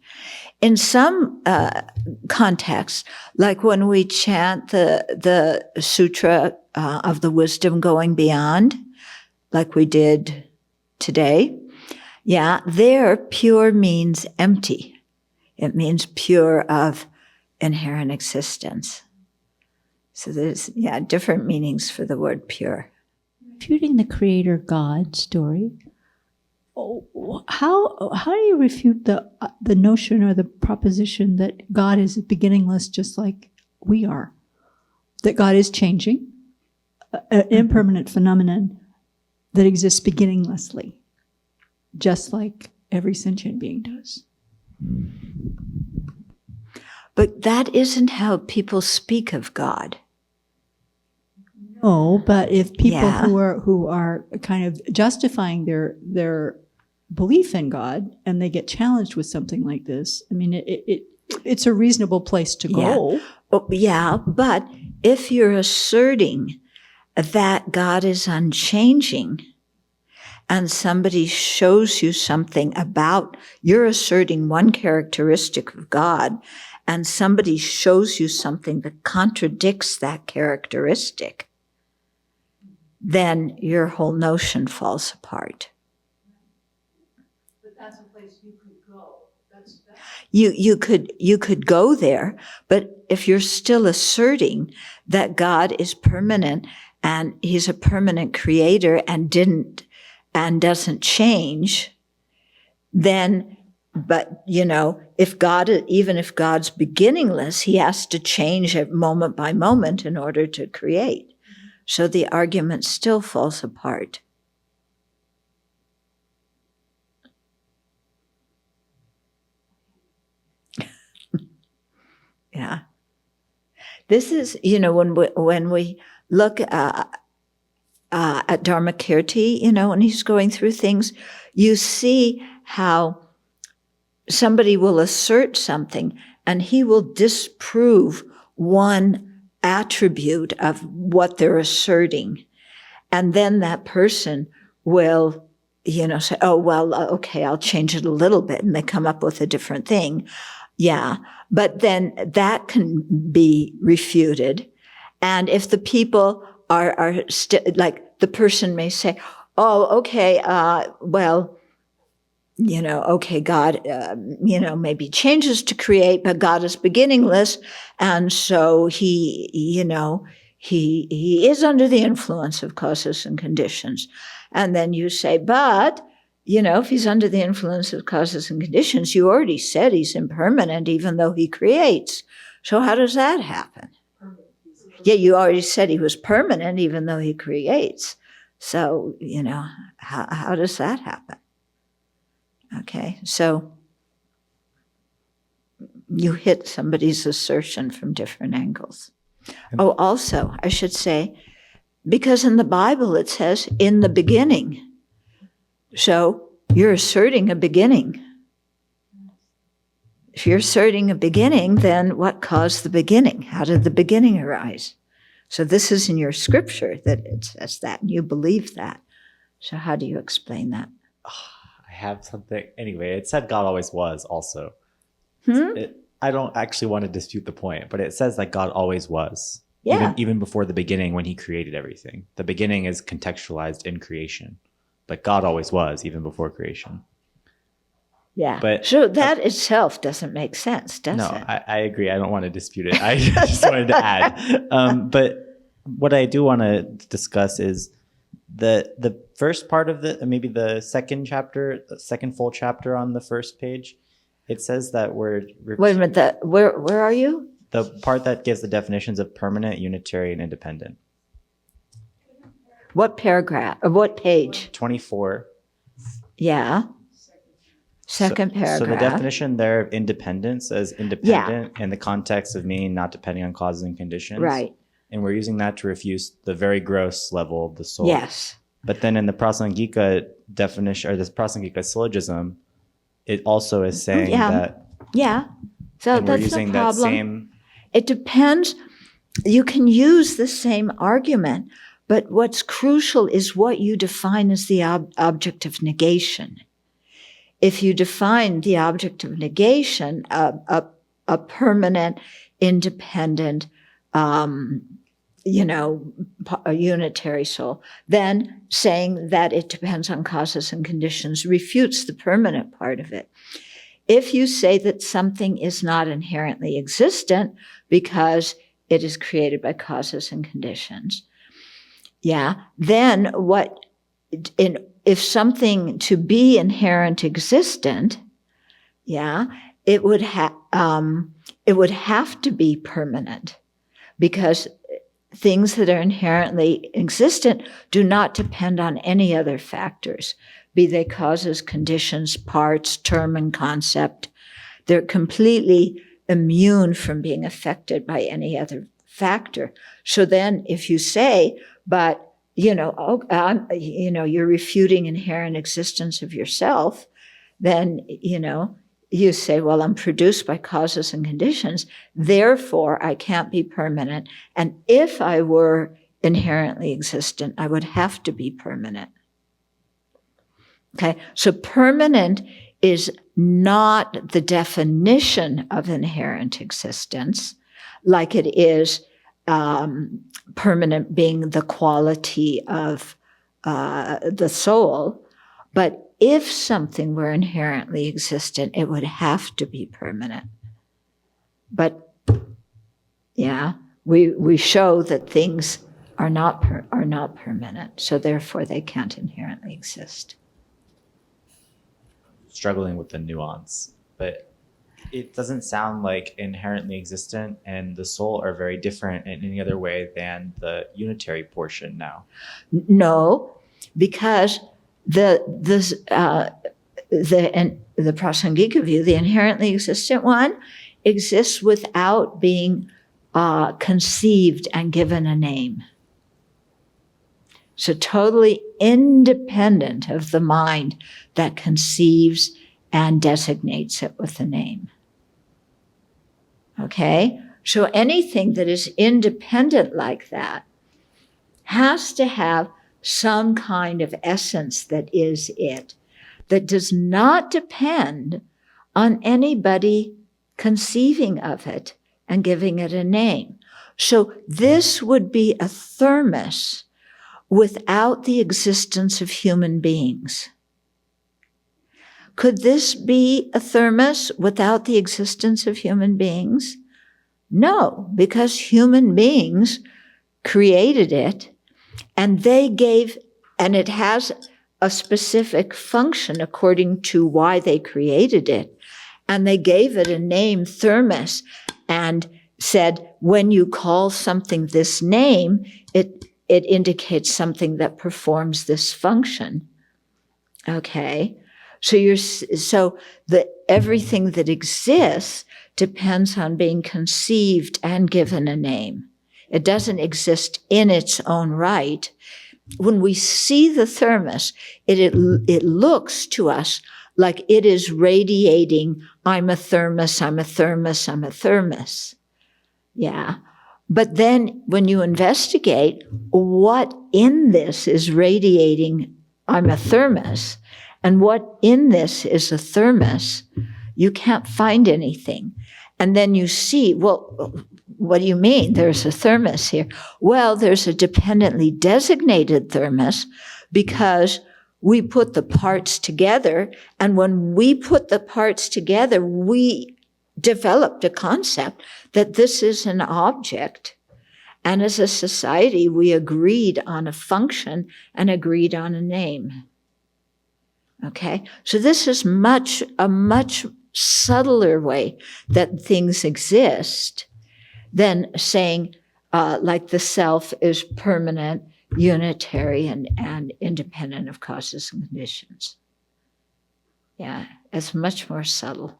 Speaker 1: In some contexts, like when we chant the Sutra of the Wisdom Going Beyond, like we did today, there pure means empty. It means pure of inherent existence. So there's, different meanings for the word pure.
Speaker 2: Refuting the Creator God story, how do you refute the notion or the proposition that God is beginningless, just like we are? That God is changing, an impermanent phenomenon, that exists beginninglessly, just like every sentient being does.
Speaker 1: But that isn't how people speak of God.
Speaker 2: No, but if people
Speaker 1: Yeah.
Speaker 2: who are kind of justifying their belief in God and they get challenged with something like this, I mean, it's a reasonable place to go.
Speaker 1: Oh, yeah, but if you're asserting that God is unchanging and somebody shows you something about, you're asserting one characteristic of God and somebody shows you something that contradicts that characteristic, then your whole notion falls apart.
Speaker 2: But that's a place you could go.
Speaker 1: You could go there, but if you're still asserting that God is permanent and he's a permanent creator and doesn't change, then, but even if God's beginningless, he has to change it moment by moment in order to create. So the argument still falls apart. Yeah. This is, when we look at Dharmakirti, when he's going through things, you see how somebody will assert something and he will disprove one attribute of what they're asserting. And then that person will, say, oh, well, okay, I'll change it a little bit. And they come up with a different thing. Yeah. But then that can be refuted. And if the people are like the person may say, oh, okay, okay, God, maybe changes to create, but God is beginningless. And so he is under the influence of causes and conditions. And then you say, but, if he's under the influence of causes and conditions, you already said he's impermanent, even though he creates. So how does that happen? Yeah, you already said he was permanent, even though he creates. So, how does that happen? Okay, so you hit somebody's assertion from different angles. Oh, also, I should say, because in the Bible it says, in the beginning. So you're asserting a beginning. If you're asserting a beginning, then what caused the beginning? How did the beginning arise? So this is in your scripture that it says that, and you believe that. So how do you explain that?
Speaker 5: I have something. Anyway, it said God always was also. I don't actually want to dispute the point, but it says that God always was.
Speaker 1: Yeah.
Speaker 5: Even before the beginning when he created everything. The beginning is contextualized in creation. But God always was, even before creation.
Speaker 1: Yeah.
Speaker 5: But
Speaker 1: so that itself doesn't make sense, does
Speaker 5: no,
Speaker 1: it?
Speaker 5: I agree. I don't want to dispute it. I just wanted to add. But what I do want to discuss is the first part of maybe the second chapter, the second full chapter on the first page. It says that we're...
Speaker 1: Wait a minute. Where are you?
Speaker 5: The part that gives the definitions of permanent, unitary, and independent.
Speaker 1: What paragraph? Or what page?
Speaker 5: 24.
Speaker 1: Yeah. Second paragraph.
Speaker 5: So the definition there of independence as independent in the context of meaning not depending on causes and conditions.
Speaker 1: Right.
Speaker 5: And we're using that to refute the very gross level of the soul.
Speaker 1: Yes.
Speaker 5: But then in the Prasangika definition, or this Prasangika syllogism, it also is saying that...
Speaker 1: Yeah. So
Speaker 5: and we're
Speaker 1: that's
Speaker 5: using
Speaker 1: no problem.
Speaker 5: that same...
Speaker 1: It depends. You can use the same argument, but what's crucial is what you define as the object of negation. If you define the object of negation, a permanent, independent, a unitary soul, then saying that it depends on causes and conditions refutes the permanent part of it. If you say that something is not inherently existent because it is created by causes and conditions, then if something to be inherent existent, it would have to be permanent, because things that are inherently existent do not depend on any other factors, be they causes, conditions, parts, term, and concept. They're completely immune from being affected by any other factor. So then if you say, but, you're refuting inherent existence of yourself, then, you say, well, I'm produced by causes and conditions, therefore I can't be permanent. And if I were inherently existent, I would have to be permanent. Okay, so permanent is not the definition of inherent existence, like it is permanent being the quality of the soul. But if something were inherently existent, it would have to be permanent. But yeah, we show that things are not permanent, so therefore they can't inherently exist.
Speaker 5: Struggling with the nuance, but it doesn't sound like inherently existent and the soul are very different in any other way than the unitary portion now.
Speaker 1: No, because the Prasangika view, the inherently existent one, exists without being conceived and given a name. So totally independent of the mind that conceives and designates it with a name. Okay? So anything that is independent like that has to have some kind of essence that is it, that does not depend on anybody conceiving of it and giving it a name. So this would be a thermos without the existence of human beings. Could this be a thermos without the existence of human beings? No, because human beings created it, and and it has a specific function according to why they created it. And they gave it a name, thermos, and said, when you call something this name, it indicates something that performs this function. Okay? So everything that exists depends on being conceived and given a name. It doesn't exist in its own right. When we see the thermos, it looks to us like it is radiating, I'm a thermos, I'm a thermos, I'm a thermos. Yeah. But then when you investigate what in this is radiating, I'm a thermos, and what in this is a thermos, you can't find anything. And then you see, well, what do you mean? There's a thermos here. Well, there's a dependently designated thermos because we put the parts together. And when we put the parts together, we developed a concept that this is an object. And as a society, we agreed on a function and agreed on a name. Okay? So this is a much subtler way that things exist than saying like the self is permanent, unitary, and independent of causes and conditions. Yeah, it's much more subtle,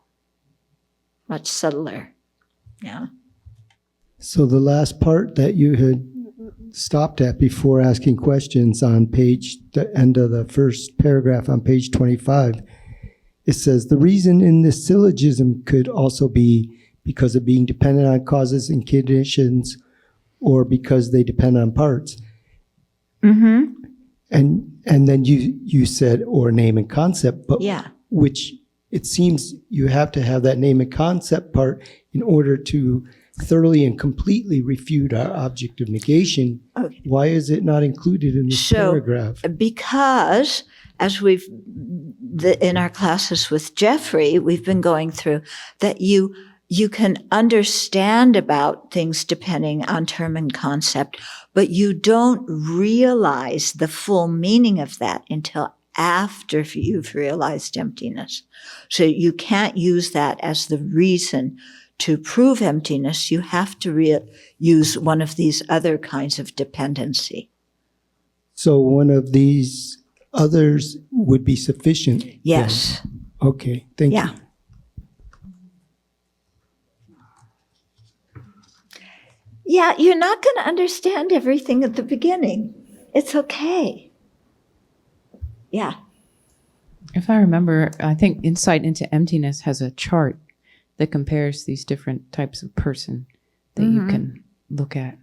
Speaker 1: much subtler. Yeah.
Speaker 6: So the last part that you had stopped at before asking questions on the end of the first paragraph on page 25, it says, the reason in this syllogism could also be because of being dependent on causes and conditions, or because they depend on parts.
Speaker 1: Mm-hmm.
Speaker 6: And then you said, or name and concept, but
Speaker 1: yeah.
Speaker 6: Which it seems you have to have that name and concept part in order to thoroughly and completely refute our object of negation.
Speaker 1: Okay.
Speaker 6: Why is it not included in this paragraph?
Speaker 1: Because as in our classes with Jeffrey, we've been going through that you can understand about things depending on term and concept, but you don't realize the full meaning of that until after you've realized emptiness. So you can't use that as the reason to prove emptiness, you have to use one of these other kinds of dependency.
Speaker 6: So one of these others would be sufficient?
Speaker 1: Yes.
Speaker 6: Then. Okay, thank
Speaker 1: Yeah.
Speaker 6: you.
Speaker 1: Yeah, you're not going to understand everything at the beginning. It's okay. Yeah.
Speaker 3: If I remember, I think Insight into Emptiness has a chart that compares these different types of person that you can look at.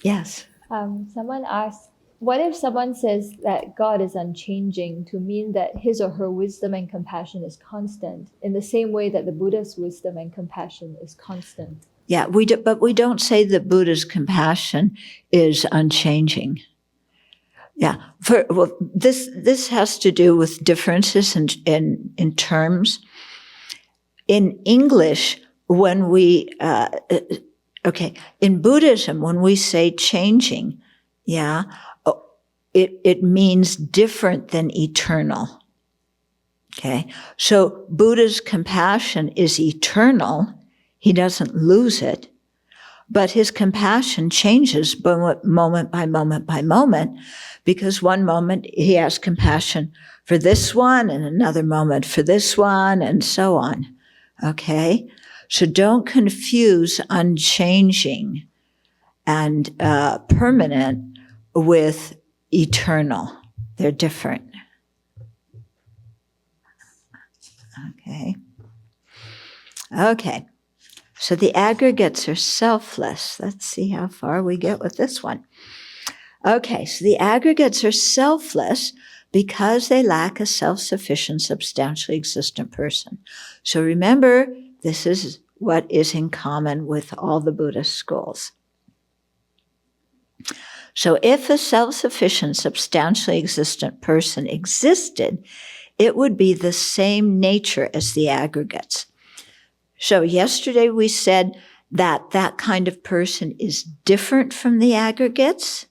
Speaker 1: Yes.
Speaker 7: Someone asked, what if someone says that God is unchanging to mean that his or her wisdom and compassion is constant, in the same way that the Buddha's wisdom and compassion is constant?
Speaker 1: Yeah, but we don't say that Buddha's compassion is unchanging. Yeah, this has to do with differences in terms. In English, when we in Buddhism, when we say changing, yeah, it means different than eternal. Okay, so Buddha's compassion is eternal. He doesn't lose it, but his compassion changes moment by moment by moment, because one moment he has compassion for this one and another moment for this one and so on. Okay? So don't confuse unchanging and permanent with eternal. They're different. Okay. Okay. So the aggregates are selfless. Let's see how far we get with this one. Okay, so the aggregates are selfless because they lack a self-sufficient, substantially existent person. So remember, this is what is in common with all the Buddhist schools. So if a self-sufficient, substantially existent person existed, it would be the same nature as the aggregates. So yesterday we said that that kind of person is different from the aggregates.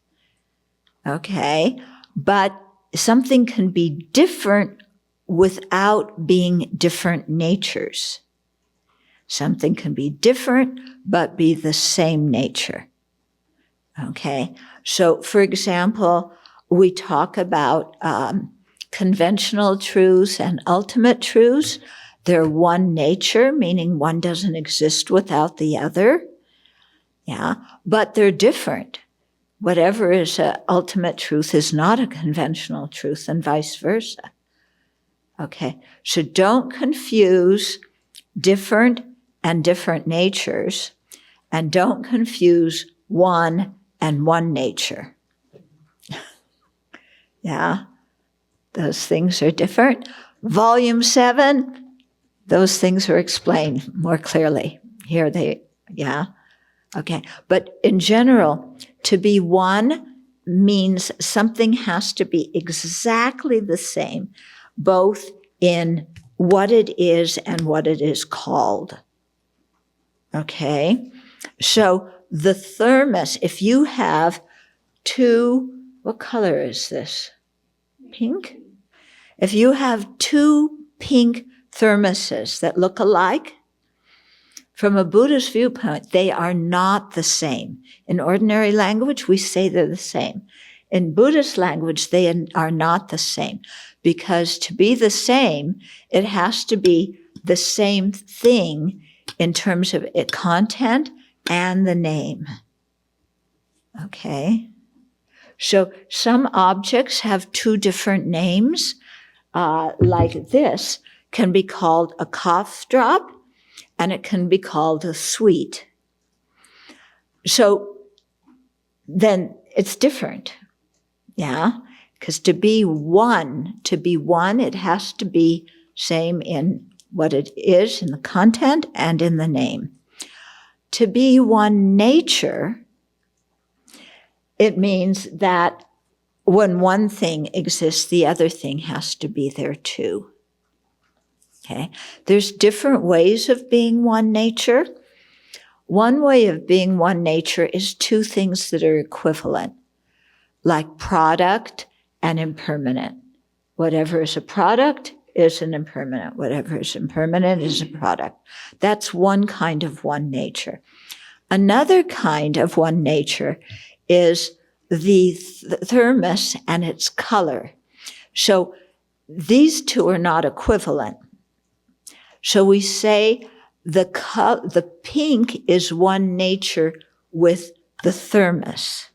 Speaker 1: Okay, but something can be different without being different natures. Something can be different but be the same nature. Okay, so for example, we talk about conventional truths and ultimate truths. They're one nature, meaning one doesn't exist without the other. Yeah, but they're different. Whatever is an ultimate truth is not a conventional truth, and vice versa. Okay, so don't confuse different and different natures, and don't confuse one and one nature. Yeah, those things are different. Volume 7, those things are explained more clearly. Here yeah. Okay, but in general, to be one means something has to be exactly the same, both in what it is and what it is called. Okay, so the thermos, if you have two, what color is this? Pink? If you have two pink thermoses that look alike, from a Buddhist viewpoint, they are not the same. In ordinary language, we say they're the same. In Buddhist language, they are not the same, because to be the same, it has to be the same thing in terms of its content and the name. Okay? So some objects have two different names, like this can be called a cough drop, and it can be called a sweet. So then it's different, yeah? Because to be one, it has to be same in what it is, in the content and in the name. To be one nature, it means that when one thing exists, the other thing has to be there too. Okay, there's different ways of being one nature. One way of being one nature is two things that are equivalent, like product and impermanent. Whatever is a product is an impermanent. Whatever is impermanent is a product. That's one kind of one nature. Another kind of one nature is the thermos and its color. So these two are not equivalent. So we say the pink is one nature with the thermos.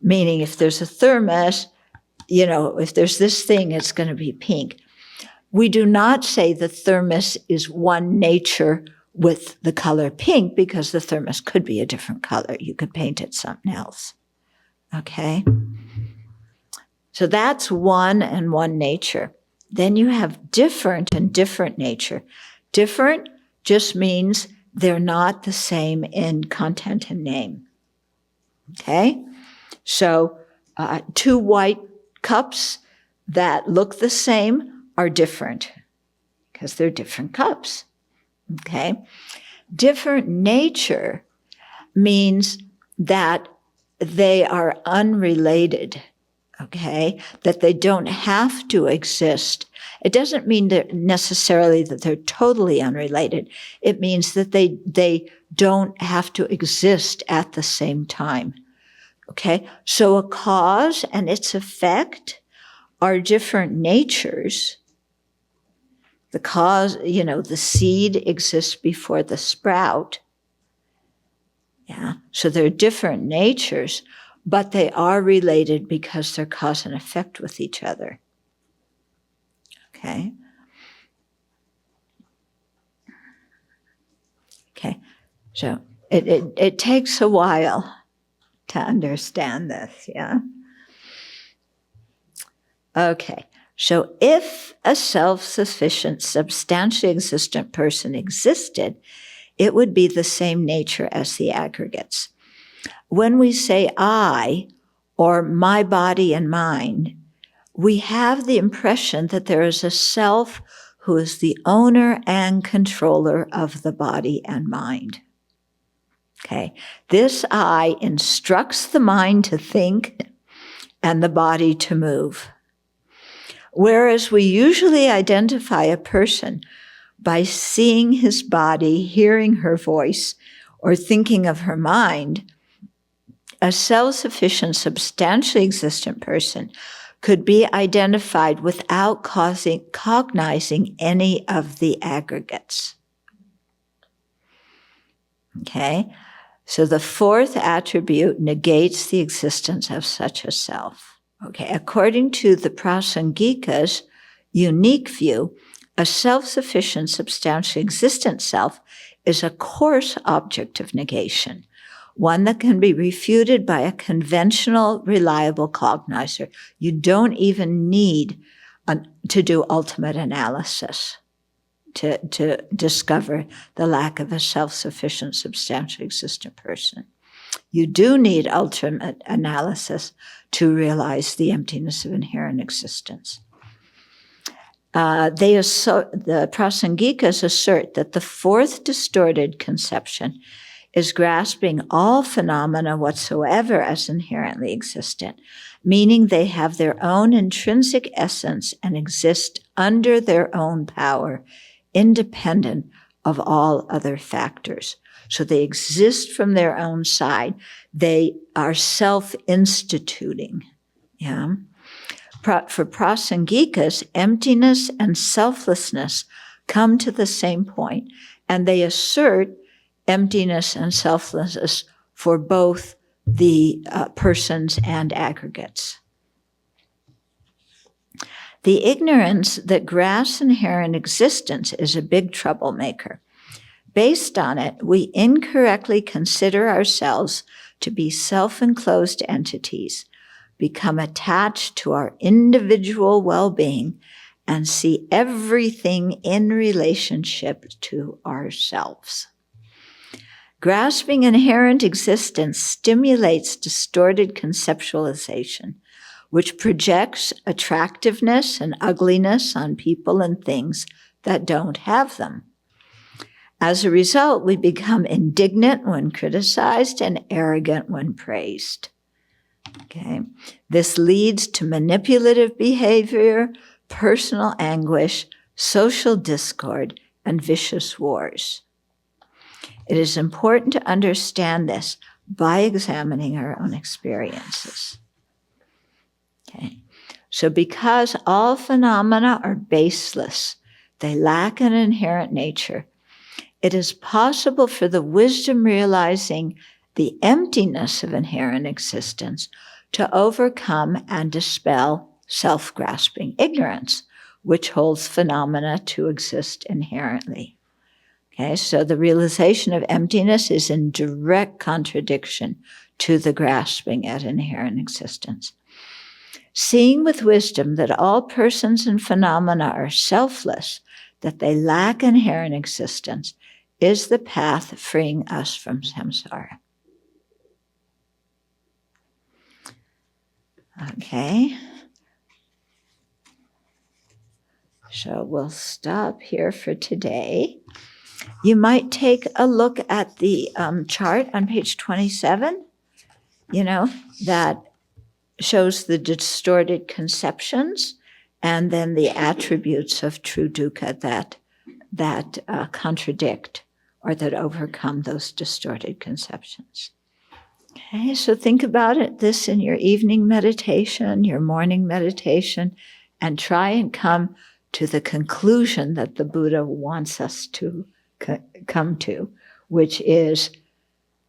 Speaker 1: Meaning if there's a thermos, if there's this thing, it's going to be pink. We do not say the thermos is one nature with the color pink, because the thermos could be a different color. You could paint it something else. Okay? So that's one and one nature. Then you have different and different nature. Different just means they're not the same in content and name. Okay? So 2 white cups that look the same are different because they're different cups. Okay? Different nature means that they are unrelated. Okay? That they don't have to exist. It doesn't mean that necessarily that they're totally unrelated. It means that they don't have to exist at the same time. Okay? So a cause and its effect are different natures. The cause, the seed exists before the sprout. Yeah. So they're different natures, but they are related because they're cause and effect with each other. Okay. Okay. So it takes a while to understand this, yeah? Okay. So if a self-sufficient, substantially existent person existed, it would be the same nature as the aggregates. When we say I, or my body and mind, we have the impression that there is a self who is the owner and controller of the body and mind. Okay. This I instructs the mind to think and the body to move. Whereas we usually identify a person by seeing his body, hearing her voice, or thinking of her mind, a self-sufficient, substantially existent person could be identified without cognizing any of the aggregates. Okay? So the fourth attribute negates the existence of such a self. Okay, according to the Prasangika's unique view, a self-sufficient, substantially existent self is a coarse object of negation, one that can be refuted by a conventional, reliable cognizer. You don't even need to do ultimate analysis to discover the lack of a self-sufficient, substantially existent person. You do need ultimate analysis to realize the emptiness of inherent existence. The Prasangikas assert that the fourth distorted conception is grasping all phenomena whatsoever as inherently existent, meaning they have their own intrinsic essence and exist under their own power, independent of all other factors. So they exist from their own side. They are self-instituting. Yeah. For Prasangikas, emptiness and selflessness come to the same point, and they assert emptiness and selflessness for both the persons and aggregates. The ignorance that grasps inherent existence is a big troublemaker. Based on it, we incorrectly consider ourselves to be self-enclosed entities, become attached to our individual well-being, and see everything in relationship to ourselves. Grasping inherent existence stimulates distorted conceptualization, which projects attractiveness and ugliness on people and things that don't have them. As a result, we become indignant when criticized and arrogant when praised. Okay. This leads to manipulative behavior, personal anguish, social discord, and vicious wars. It is important to understand this by examining our own experiences. Okay. So because all phenomena are baseless, they lack an inherent nature, it is possible for the wisdom realizing the emptiness of inherent existence to overcome and dispel self-grasping ignorance, which holds phenomena to exist inherently. Okay, so the realization of emptiness is in direct contradiction to the grasping at inherent existence. Seeing with wisdom that all persons and phenomena are selfless, that they lack inherent existence, is the path freeing us from samsara. Okay. So we'll stop here for today. You might take a look at the chart on page 27, that shows the distorted conceptions and then the attributes of true dukkha that contradict or that overcome those distorted conceptions. Okay, so think about this in your evening meditation, your morning meditation, and try and come to the conclusion that the Buddha wants us to come to, which is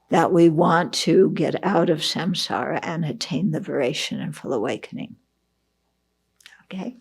Speaker 1: that we want to get out of samsara and attain liberation and full awakening. Okay?